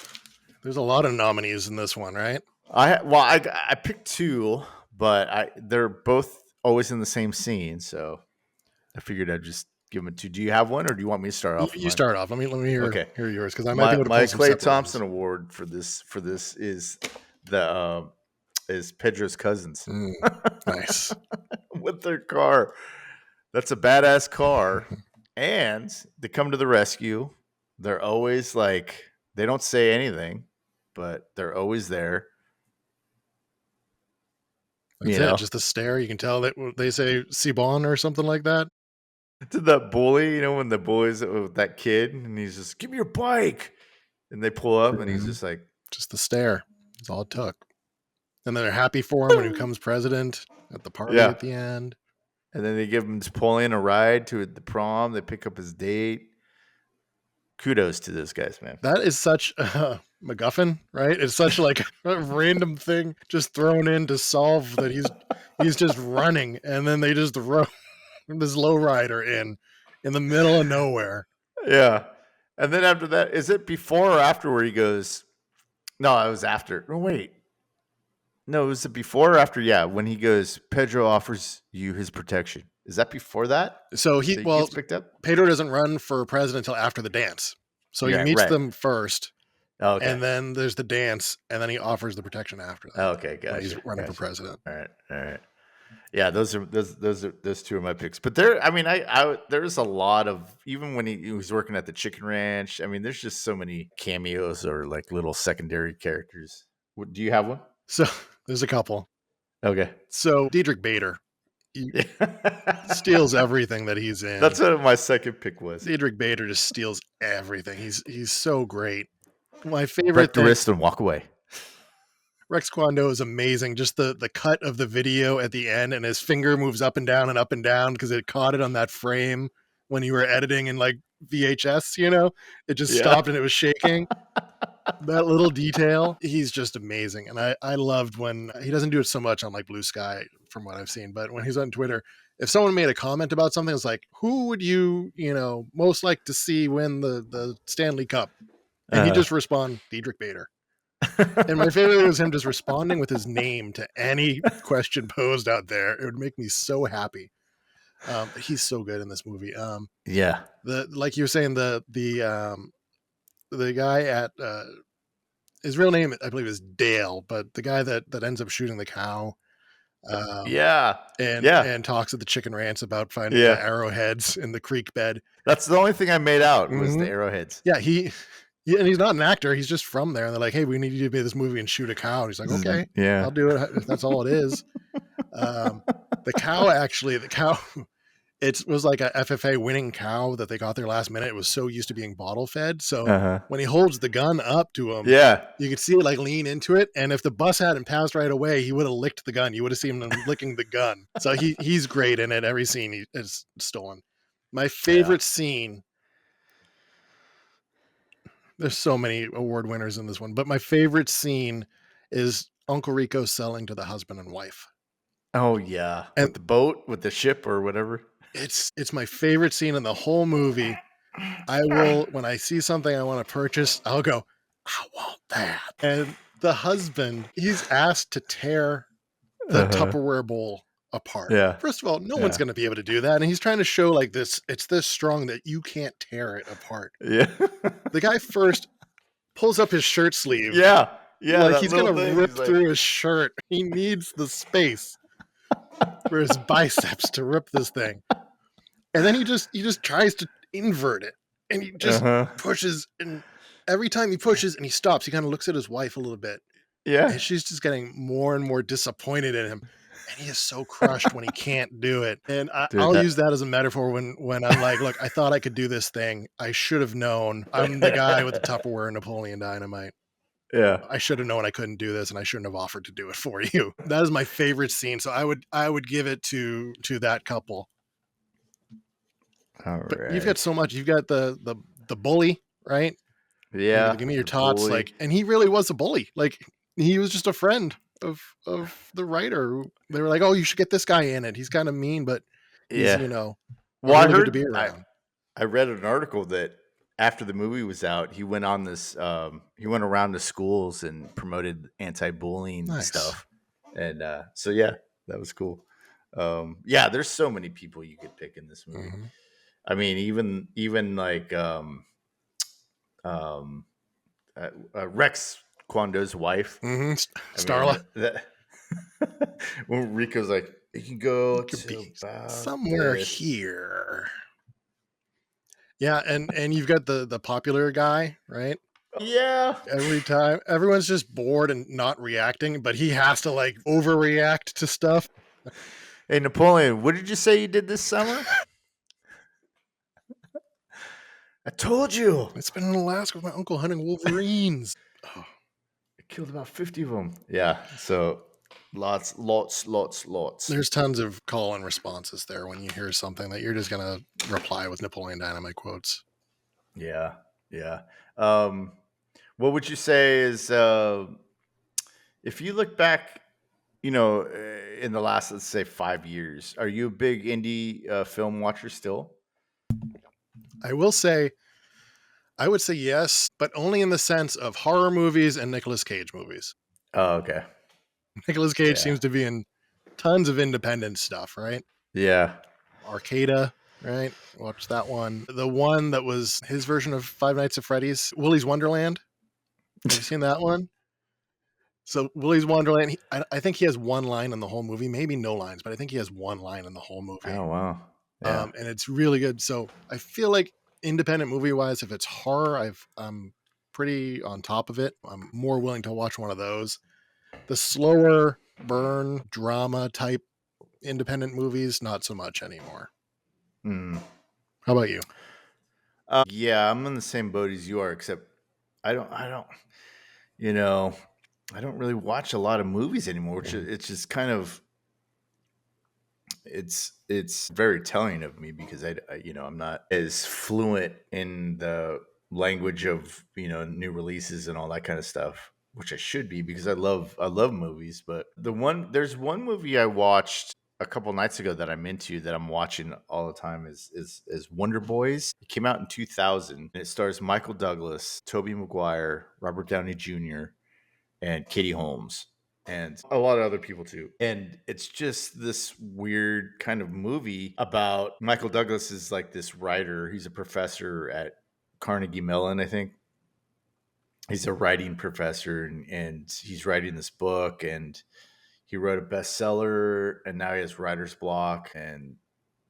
a lot of nominees in this one, right? I picked two, but they're both always in the same scene, so I figured I'd just give them two. Do you have one, or do you want me to start off with You mine? start off. Let me hear Okay, hear yours because I might be my able to my pull some Clay separate Thompson ones. Award for this the is Pedro's cousins Mm, nice. with their car. That's a badass car, and they come to the rescue. They're always like, they don't say anything, but they're always there. That's it. Just the stare. You can tell that they say "Sibon" or something like that. To that bully, when the bully's with that kid and he's just, give me your bike. And they pull up and he's just like, just the stare. That's all it took. And then they're happy for him when he becomes president at the party yeah. at the end. And then they give him Napoleon a ride to the prom. They pick up his date. Kudos to those guys, man. That is such a MacGuffin, right? It's such like a random thing just thrown in to solve that he's just running, and then they just throw this lowrider in the middle of nowhere. Yeah. And then after that, is it before or after where he goes, no, it was after. Oh, wait. No, was it before or after? Yeah, when he goes, Pedro offers you his protection. Is that before that? So That he gets picked up? Pedro doesn't run for president until after the dance. So he meets them first, and then there's the dance, and then he offers the protection after that. Okay, gotcha. When he's running for president. All right. Yeah, those two are my picks. But there's a lot of, even when he was working at the chicken ranch. I mean, there's just so many cameos or like little secondary characters. Do you have one? So there's a couple. Okay. So Diedrich Bader, he steals everything that he's in. That's what my second pick was. Diedrich Bader just steals everything. He's so great. My favorite Break the wrist and walk away. Rex Kwon Do is amazing. Just the cut of the video at the end, and his finger moves up and down because it caught it on that frame when you were editing in like VHS, it just stopped and it was shaking. That little detail, he's just amazing. And I loved when he doesn't do it so much on like Blue Sky from what I've seen, but when he's on Twitter, if someone made a comment about something, it's like, who would you, most like to see win the Stanley Cup? And he just respond, Diedrich Bader. And my favorite was him just responding with his name to any question posed out there. It would make me so happy. He's so good in this movie. Like you were saying, the guy at his real name, I believe, is Dale, but the guy that ends up shooting the cow. And talks at the chicken ranch about finding the arrowheads in the creek bed. That's the only thing I made out was the arrowheads. Yeah, and he's not an actor. He's just from there. And they're like, hey, we need you to be in this movie and shoot a cow. And he's like, okay, I'll do it if that's all it is. The cow, it was like a FFA winning cow that they got there last minute. It was so used to being bottle fed. So when he holds the gun up to him, you could see it like lean into it. And if the bus hadn't passed right away, he would have licked the gun. You would have seen him licking the gun. So he's great in it. Every scene he is stolen. My favorite scene, there's so many award winners in this one, but my favorite scene is Uncle Rico selling to the husband and wife. Oh yeah. And with the boat, with the ship or whatever. It's my favorite scene in the whole movie. I will, when I see something I want to purchase, I'll go, I want that. And the husband, he's asked to tear the Tupperware bowl apart. Yeah. First of all, no one's going to be able to do that. And he's trying to show like this, it's this strong that you can't tear it apart. Yeah. The guy first pulls up his shirt sleeve. Yeah. Like he's going to rip through his shirt. He needs the space for his biceps to rip this thing. And then he just tries to invert it. And he just pushes. And every time he pushes and he stops, he kind of looks at his wife a little bit. Yeah. And she's just getting more and more disappointed in him. And he is so crushed when he can't do it. And I'll use that as a metaphor when I'm like, look, I thought I could do this thing. I should have known. I'm the guy with the Tupperware and Napoleon Dynamite. Yeah. I should have known I couldn't do this, and I shouldn't have offered to do it for you. That is my favorite scene. So I would give it to that couple. All but right. You've got so much. You've got the bully, right? Yeah. Give me your tots. Bully. Like, and he really was a bully. Like, he was just a friend of the writer. They were like, oh, you should get this guy in it. He's kind of mean, but he's, well, really I heard good to be around. I read an article that after the movie was out, he went on this. He went around to schools and promoted anti-bullying stuff, and so yeah, that was cool. There's so many people you could pick in this movie. Mm-hmm. I mean, even like Rex Kwon Do's wife, Starla. When Rico's like, you can go somewhere here. Yeah, and you've got the popular guy, right? Yeah. Every time, everyone's just bored and not reacting, but he has to like overreact to stuff. Hey, Napoleon, what did you say you did this summer? I told you. It's been in Alaska with my uncle hunting wolverines. Oh, I killed about 50 of them. Yeah. So lots. there's tons of call and responses there when you hear something that you're just gonna reply with Napoleon Dynamite quotes. Yeah. Yeah. What would you say is, if you look back, in the last, let's say, 5 years, are you a big indie film watcher still? I will say, I would say yes, but only in the sense of horror movies and Nicolas Cage movies. Oh, okay. Nicolas Cage Yeah. seems to be in tons of independent stuff, right? Yeah. Arcada, right? Watch that one. The one that was his version of Five Nights at Freddy's, Willy's Wonderland. Have you seen that one? So Willy's Wonderland, I think he has one line in the whole movie, maybe no lines, but I think he has one line in the whole movie. Oh, wow. Yeah. And it's really good. So I feel like independent movie wise, if it's horror, I'm pretty on top of it. I'm more willing to watch one of those. The slower burn drama type independent movies, not so much anymore. Mm. How about you? Yeah, I'm in the same boat as you are, except I don't, you know, I don't really watch a lot of movies anymore. Which it's just kind of, it's very telling of me because I'm not as fluent in the language of new releases and all that kind of stuff, which I should be because I love movies. But there's one movie I watched a couple nights ago that I'm into, that I'm watching all the time, is Wonder Boys. It came out in 2000 and it stars Michael Douglas, Tobey Maguire, Robert Downey Jr., and Katie Holmes, and a lot of other people too. And it's just this weird kind of movie about Michael Douglas is like this writer. He's a professor at Carnegie Mellon, I think. He's a writing professor, and he's writing this book, and he wrote a bestseller, and now he has writer's block. And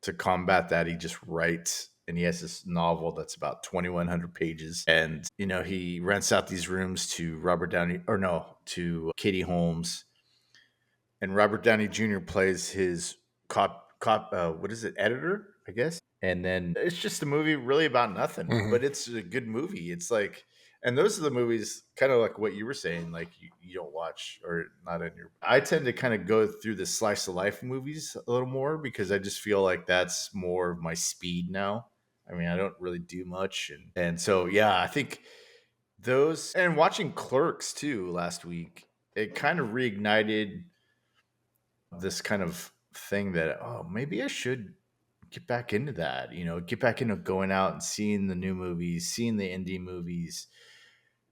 to combat that, he just writes, and he has this novel that's about 2,100 pages. And he rents out these rooms to to Katie Holmes, and Robert Downey Jr. plays his what is it, editor, I guess. And then it's just a movie really about nothing, Mhm. but it's a good movie. It's like, and those are the movies, kind of like what you were saying, like you don't watch, or not in your. I tend to kind of go through the slice of life movies a little more because I just feel like that's more of my speed now. I mean, I don't really do much, and so yeah, I think those, and watching Clerks too last week, it kind of reignited this kind of thing that, oh, maybe I should get back into that, get back into going out and seeing the new movies, seeing the indie movies.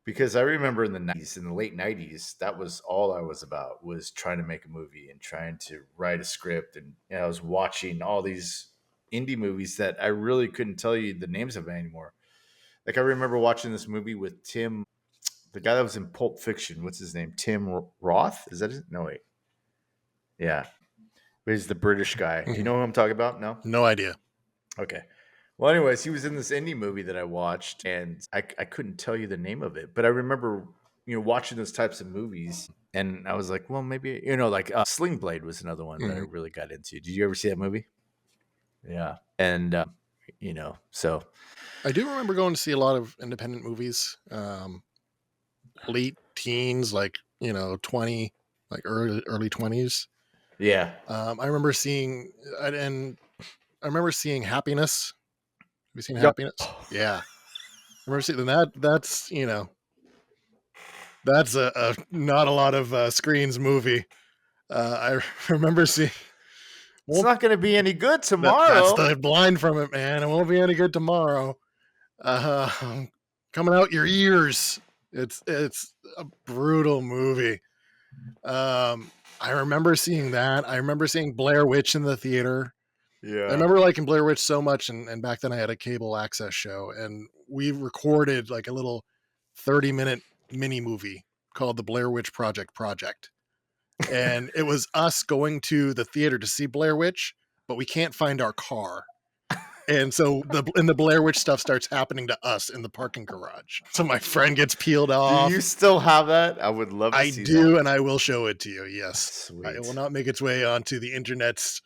Because I remember in the late 90s, that was all I was about, was trying to make a movie and trying to write a script. And I was watching all these indie movies that I really couldn't tell you the names of anymore. Like I remember watching this movie with Tim, the guy that was in Pulp Fiction. What's his name? Tim Roth? Is that his? No, wait. Yeah. But he's the British guy. Do you Mhm. know who I'm talking about? No? No idea. Okay. Well, anyways, he was in this indie movie that I watched, and I couldn't tell you the name of it, but I remember, watching those types of movies, and I was like, well, maybe, like Sling Blade was another one that I Mhm. really got into. Did you ever see that movie? Yeah. And, so. I do remember going to see a lot of independent movies, late teens, like 20, like early 20s. Yeah. I remember seeing, and I remember seeing Happiness. Have you seen Yep. Happiness? Yeah, I remember seeing that. That's a not a lot of screens movie. I remember seeing. It's Won't not going to be any good that's tomorrow. the line from it, man. It won't be any good tomorrow. Coming out your ears. It's a brutal movie. I remember seeing that. I remember seeing Blair Witch in the theater. I Yeah. remember liking Blair Witch so much, and back then I had a cable access show, and we recorded like a little 30-minute mini movie called the Blair Witch Project. And it was us going to the theater to see Blair Witch, but we can't find our car. And so the Blair Witch stuff starts happening to us in the parking garage. So my friend gets peeled Do you off. still have that? I would love to I see do, that. and I will show it to you. Yes, it will Sweet. not make its way onto the internets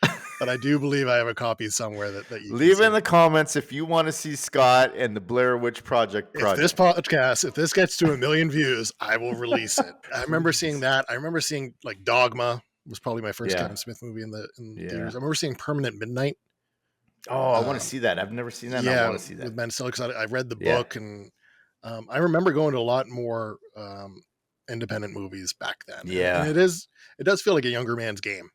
but I do believe I have a copy somewhere that you can Leave see. in the comments if you want to see Scott and the Blair Witch Project. If this podcast, if this gets to 1 million views, I will release it. I remember seeing that. I remember seeing like Dogma was probably my first Kevin Smith movie in the theaters. I remember seeing Permanent Midnight. Oh, I want to see that. I've never seen that. And I Yeah, want to see that with Ben Stiller, because I read the book, and I remember going to a lot more independent movies back then. And it does feel like a younger man's game.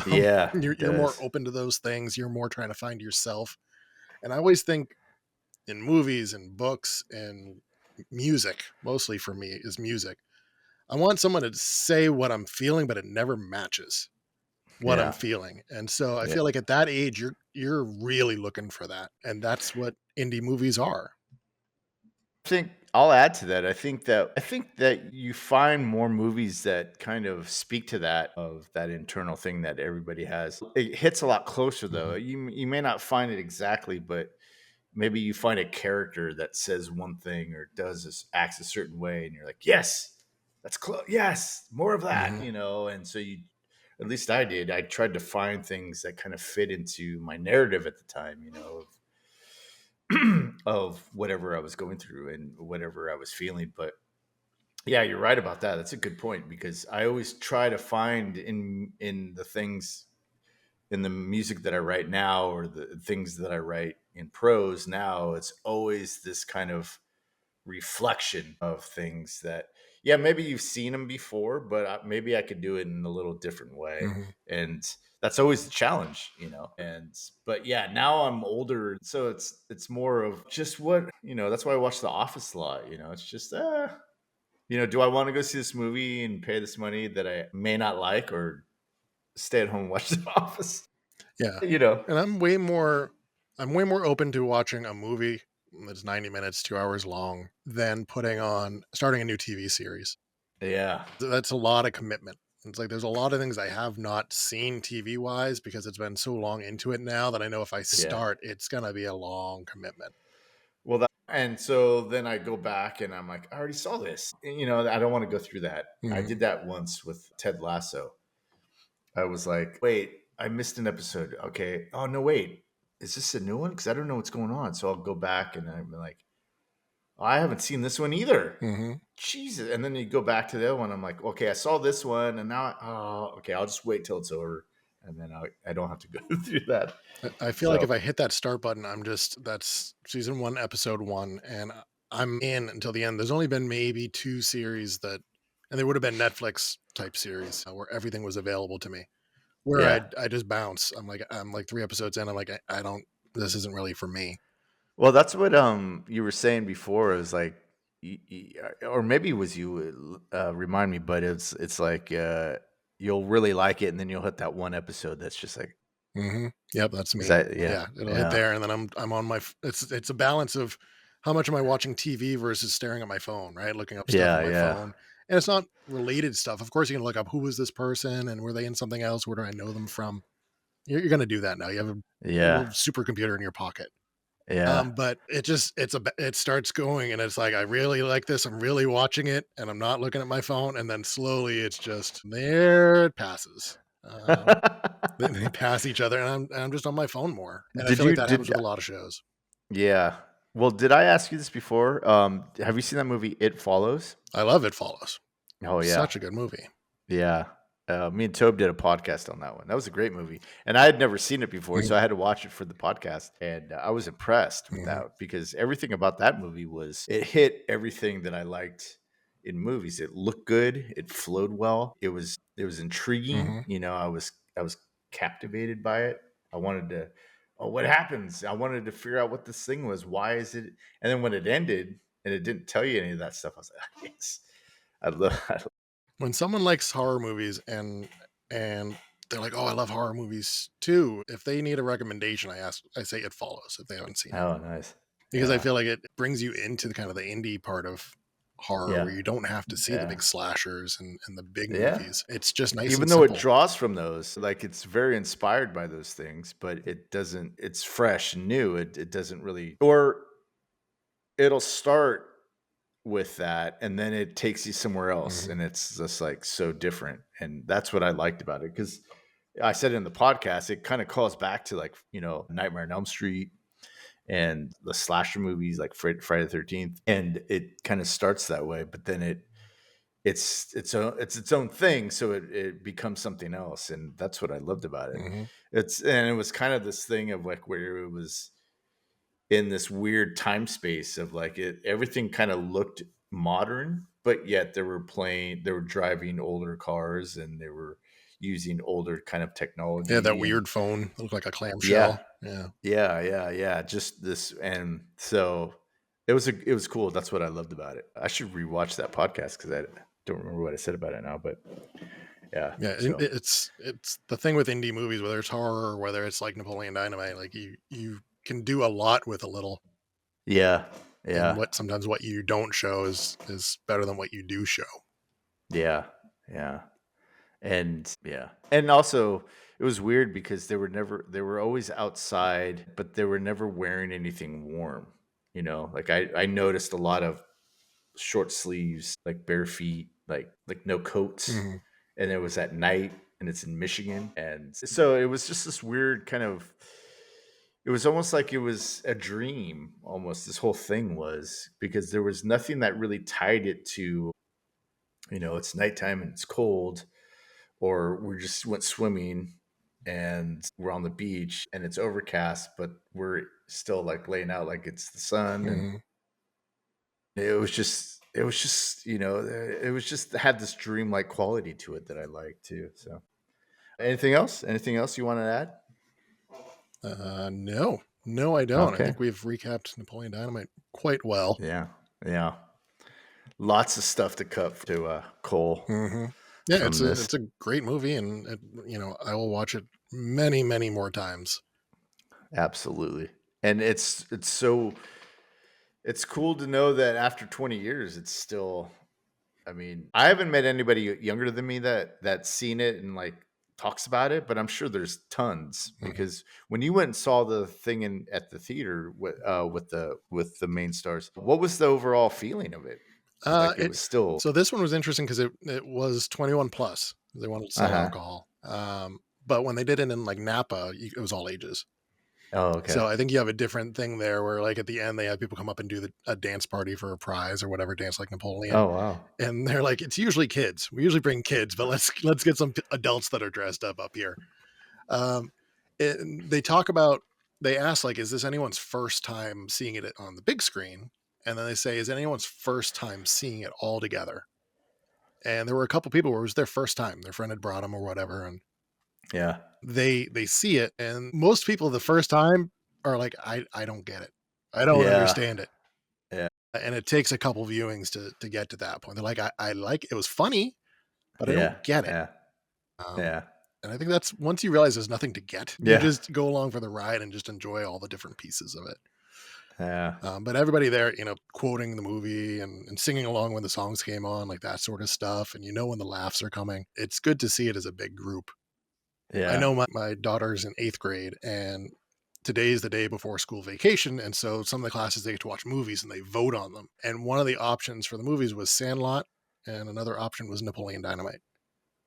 You're more open to those things. You're more trying to find yourself. And I always think in movies and books and music, mostly for me is music, I want someone to say what I'm feeling, but it never matches what I'm feeling. And so I feel like at that age, you're really looking for that. And that's what indie movies are. I think I'll add to that. I think that you find more movies that kind of speak to that, of that internal thing that everybody has. It hits a lot closer though. You may not find it exactly, but maybe you find a character that says one thing or acts a certain way, and you're like, yes, that's close. Yes, more of that, And so at least I did. I tried to find things that kind of fit into my narrative at the time, of whatever I was going through and whatever I was feeling. But yeah, you're right about that. That's a good point, because I always try to find in the things in the music that I write now, or the things that I write in prose now, it's always this kind of reflection of things that, maybe you've seen them before, but maybe I could do it in a little different way. And that's always the challenge, but now I'm older. So it's more of just that's why I watch The Office a lot. It's just, do I want to go see this movie and pay this money that I may not like, or stay at home and watch The Office? Yeah. And I'm way more open to watching a movie that's 90 minutes, 2 hours long, than starting a new TV series. Yeah. That's a lot of commitment. It's like there's a lot of things I have not seen TV wise, because it's been so long into it now that I know if I start, it's going to be a long commitment. Well, and so then I go back and I'm like, I already saw this. I don't want to go through that. I did that once with Ted Lasso. I was like, wait, I missed an episode. Okay. Oh, no, wait. Is this a new one? Because I don't know what's going on. So I'll go back and I'm like, oh, I haven't seen this one either. Jesus. And then you go back to the other one. I'm like, okay, I saw this one. And now, okay, I'll just wait till it's over. And then I don't have to go through that. I feel like if I hit that start button, that's season 1, episode 1, and I'm in until the end. There's only been maybe 2 series and they would have been Netflix type series where everything was available to me, where I just bounce. I'm like 3 episodes in. I'm like, I don't, this isn't really for me. Well, that's what you were saying before. It was like, or maybe it was you, remind me, but it's like, you'll really like it, and then you'll hit that one episode that's just like, yep, that's me. It'll hit there, and then I'm on my. It's a balance of how much am I watching TV versus staring at my phone, right? Looking up stuff on my phone, and it's not related stuff. Of course, you can look up who is this person and were they in something else? Where do I know them from? You're going to do that now. You have a little supercomputer in your pocket. But it starts going, and it's like, I really like this. I'm really watching it, and I'm not looking at my phone. And then slowly it's just there, it passes. They pass each other, and I'm just on my phone more. And I feel like that happens with a lot of shows. Yeah. Well, did I ask you this before? Have you seen that movie, It Follows? I love It Follows. Oh, yeah. Such a good movie. Yeah. Me and Tobe did a podcast on that one. That was a great movie. And I had never seen it before, so I had to watch it for the podcast. And I was impressed with that, because everything about that movie it hit everything that I liked in movies. It looked good. It flowed well. It was intriguing. I was captivated by it. I wanted to, what happens? I wanted to figure out what this thing was. Why is it? And then when it ended and it didn't tell you any of that stuff, I was like, yes, I love. When someone likes horror movies and they're like, oh, I love horror movies too, if they need a recommendation, I say It Follows if they haven't seen it. Oh, nice. Because I feel like it brings you into the kind of the indie part of horror, where you don't have to see the big slashers and the big movies. It's just nice. Even though it draws from those, like, it's very inspired by those things, but it doesn't, it's fresh and new. It doesn't really, or it'll start with that and then it takes you somewhere else, and it's just like so different. And that's what I liked about it, because I said in the podcast, it kind of calls back to like, Nightmare on Elm Street and the slasher movies like Friday the 13th. And it kind of starts that way, but then it's its own thing. So it becomes something else. And that's what I loved about it. Hmm. And it was kind of this thing of like where it was in this weird time space of like everything kind of looked modern, but yet they were driving older cars and they were using older kind of Yeah, that technology. And weird phone that looked like a yeah, clamshell. Yeah. yeah, just this. And so it was cool. That's what I loved about it. I should rewatch that podcast because I don't remember what I said about it now, but yeah. Yeah, and So it's the thing with indie movies, whether it's horror or whether it's like Napoleon Dynamite, like you can do a lot with a little, yeah, and yeah, sometimes what you don't show is better than what you do show. yeah, yeah. And yeah. And also it was weird because they were always outside, but they were never wearing anything warm. Like I noticed a lot of short sleeves, like bare feet, like no coats. Hmm. And it was at night and it's in Michigan. And so it was just this weird kind of it was almost like it was a dream, almost this whole thing was, because there was nothing that really tied it to, it's nighttime and it's cold, or we just went swimming and we're on the beach and it's overcast, but we're still like laying out like it's the sun. And Hmm. it was just had this dreamlike quality to it that I like too. So anything else you want to add? No, no, I don't. I Okay. think we've recapped Napoleon Dynamite quite well. Yeah. Yeah. Lots of stuff to cut to Cole Hmm. Yeah, from this. it's a great movie, and I will watch it many, many more times. Absolutely. And it's cool to know that after 20 years it's still, I mean, I haven't met anybody younger than me that's seen it and like talks about it, but I'm sure there's tons, Mhm. because when you went and saw the thing in at the theater with the main stars, what was the overall feeling of it? Like it It was still so this one was interesting because it was 21 plus. They wanted to sell uh-huh. alcohol, but when they did it in like Napa, it was all ages. Oh, okay. So I think you have a different thing there, where like at the end they have people come up and do a dance party for a prize or whatever, dance like Napoleon, Oh, wow. and they're like, it's usually kids. We usually bring kids, but let's get some adults that are dressed up here. Um, and they ask like, is this anyone's first time seeing it on the big screen? And then they say, is it anyone's first time seeing it all together? And there were a couple people where it was their first time. Their friend had brought them or whatever, and Yeah. they see it. And most people the first time are like, I don't get it. I don't Yeah. understand it. Yeah. And it takes a couple viewings to get to that point. They're like, I like it was funny, but I Yeah. don't get it. Yeah. Um, Yeah. and I think that's once you realize there's nothing to get, you Yeah. just go along for the ride and just enjoy all the different pieces of it. Yeah. But everybody there, quoting the movie and singing along when the songs came on, like that sort of stuff. And when the laughs are coming. It's good to see it as a big group. I Yeah. know my daughter's in 8th grade, and today's the day before school vacation. And so some of the classes, they get to watch movies and they vote on them. And one of the options for the movies was Sandlot, and another option was Napoleon Dynamite.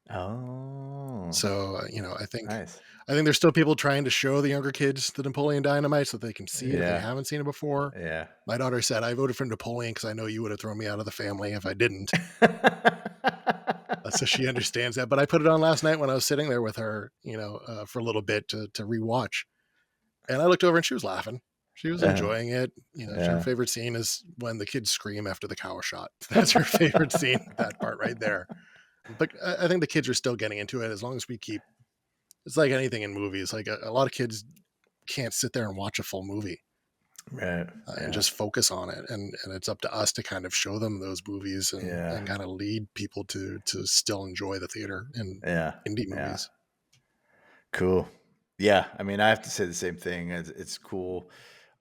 Oh, So, nice. I think there's still people trying to show the younger kids the Napoleon Dynamite so that they can see it if they Yeah. haven't seen it before. Yeah. My daughter said, "I voted for Napoleon because I know you would have thrown me out of the family if I didn't." So she understands that. But I put it on last night when I was sitting there with her, for a little bit to rewatch. And I looked over and she was laughing. She was Uh, enjoying it. Her yeah. favorite scene is when the kids scream after the cow shot. That's her favorite scene, that part right there. But I think the kids are still getting into it as long as we keep. It's like anything in movies. Like a lot of kids can't sit there and watch a full movie Right. and Yeah. just focus on it. And it's up to us to kind of show them those movies Yeah. and kind of lead people to still enjoy the theater and Yeah. indie Yeah. movies. Cool. Yeah. I mean, I have to say the same thing. It's cool.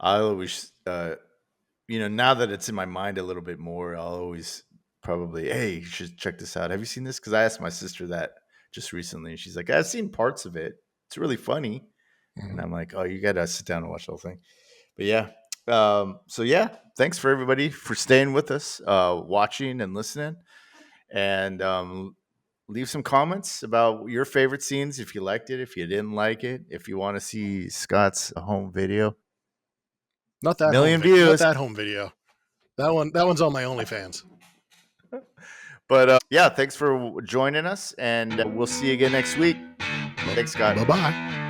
I always, now that it's in my mind a little bit more, I'll always probably, hey, you should check this out. Have you seen this? Because I asked my sister that just recently, and she's like, I've seen parts of it. It's really funny. And Mhm. I'm like, oh, you got to sit down and watch the whole thing. But yeah. So yeah, thanks for everybody for staying with us, watching and listening. And leave some comments about your favorite scenes, if you liked it, if you didn't like it, if you want to see Scott's home video. Not that Million home video. Not views. that home video. That one's on my OnlyFans. But yeah, thanks for joining us, and we'll see you again next week. Thanks, Scott. Bye-bye.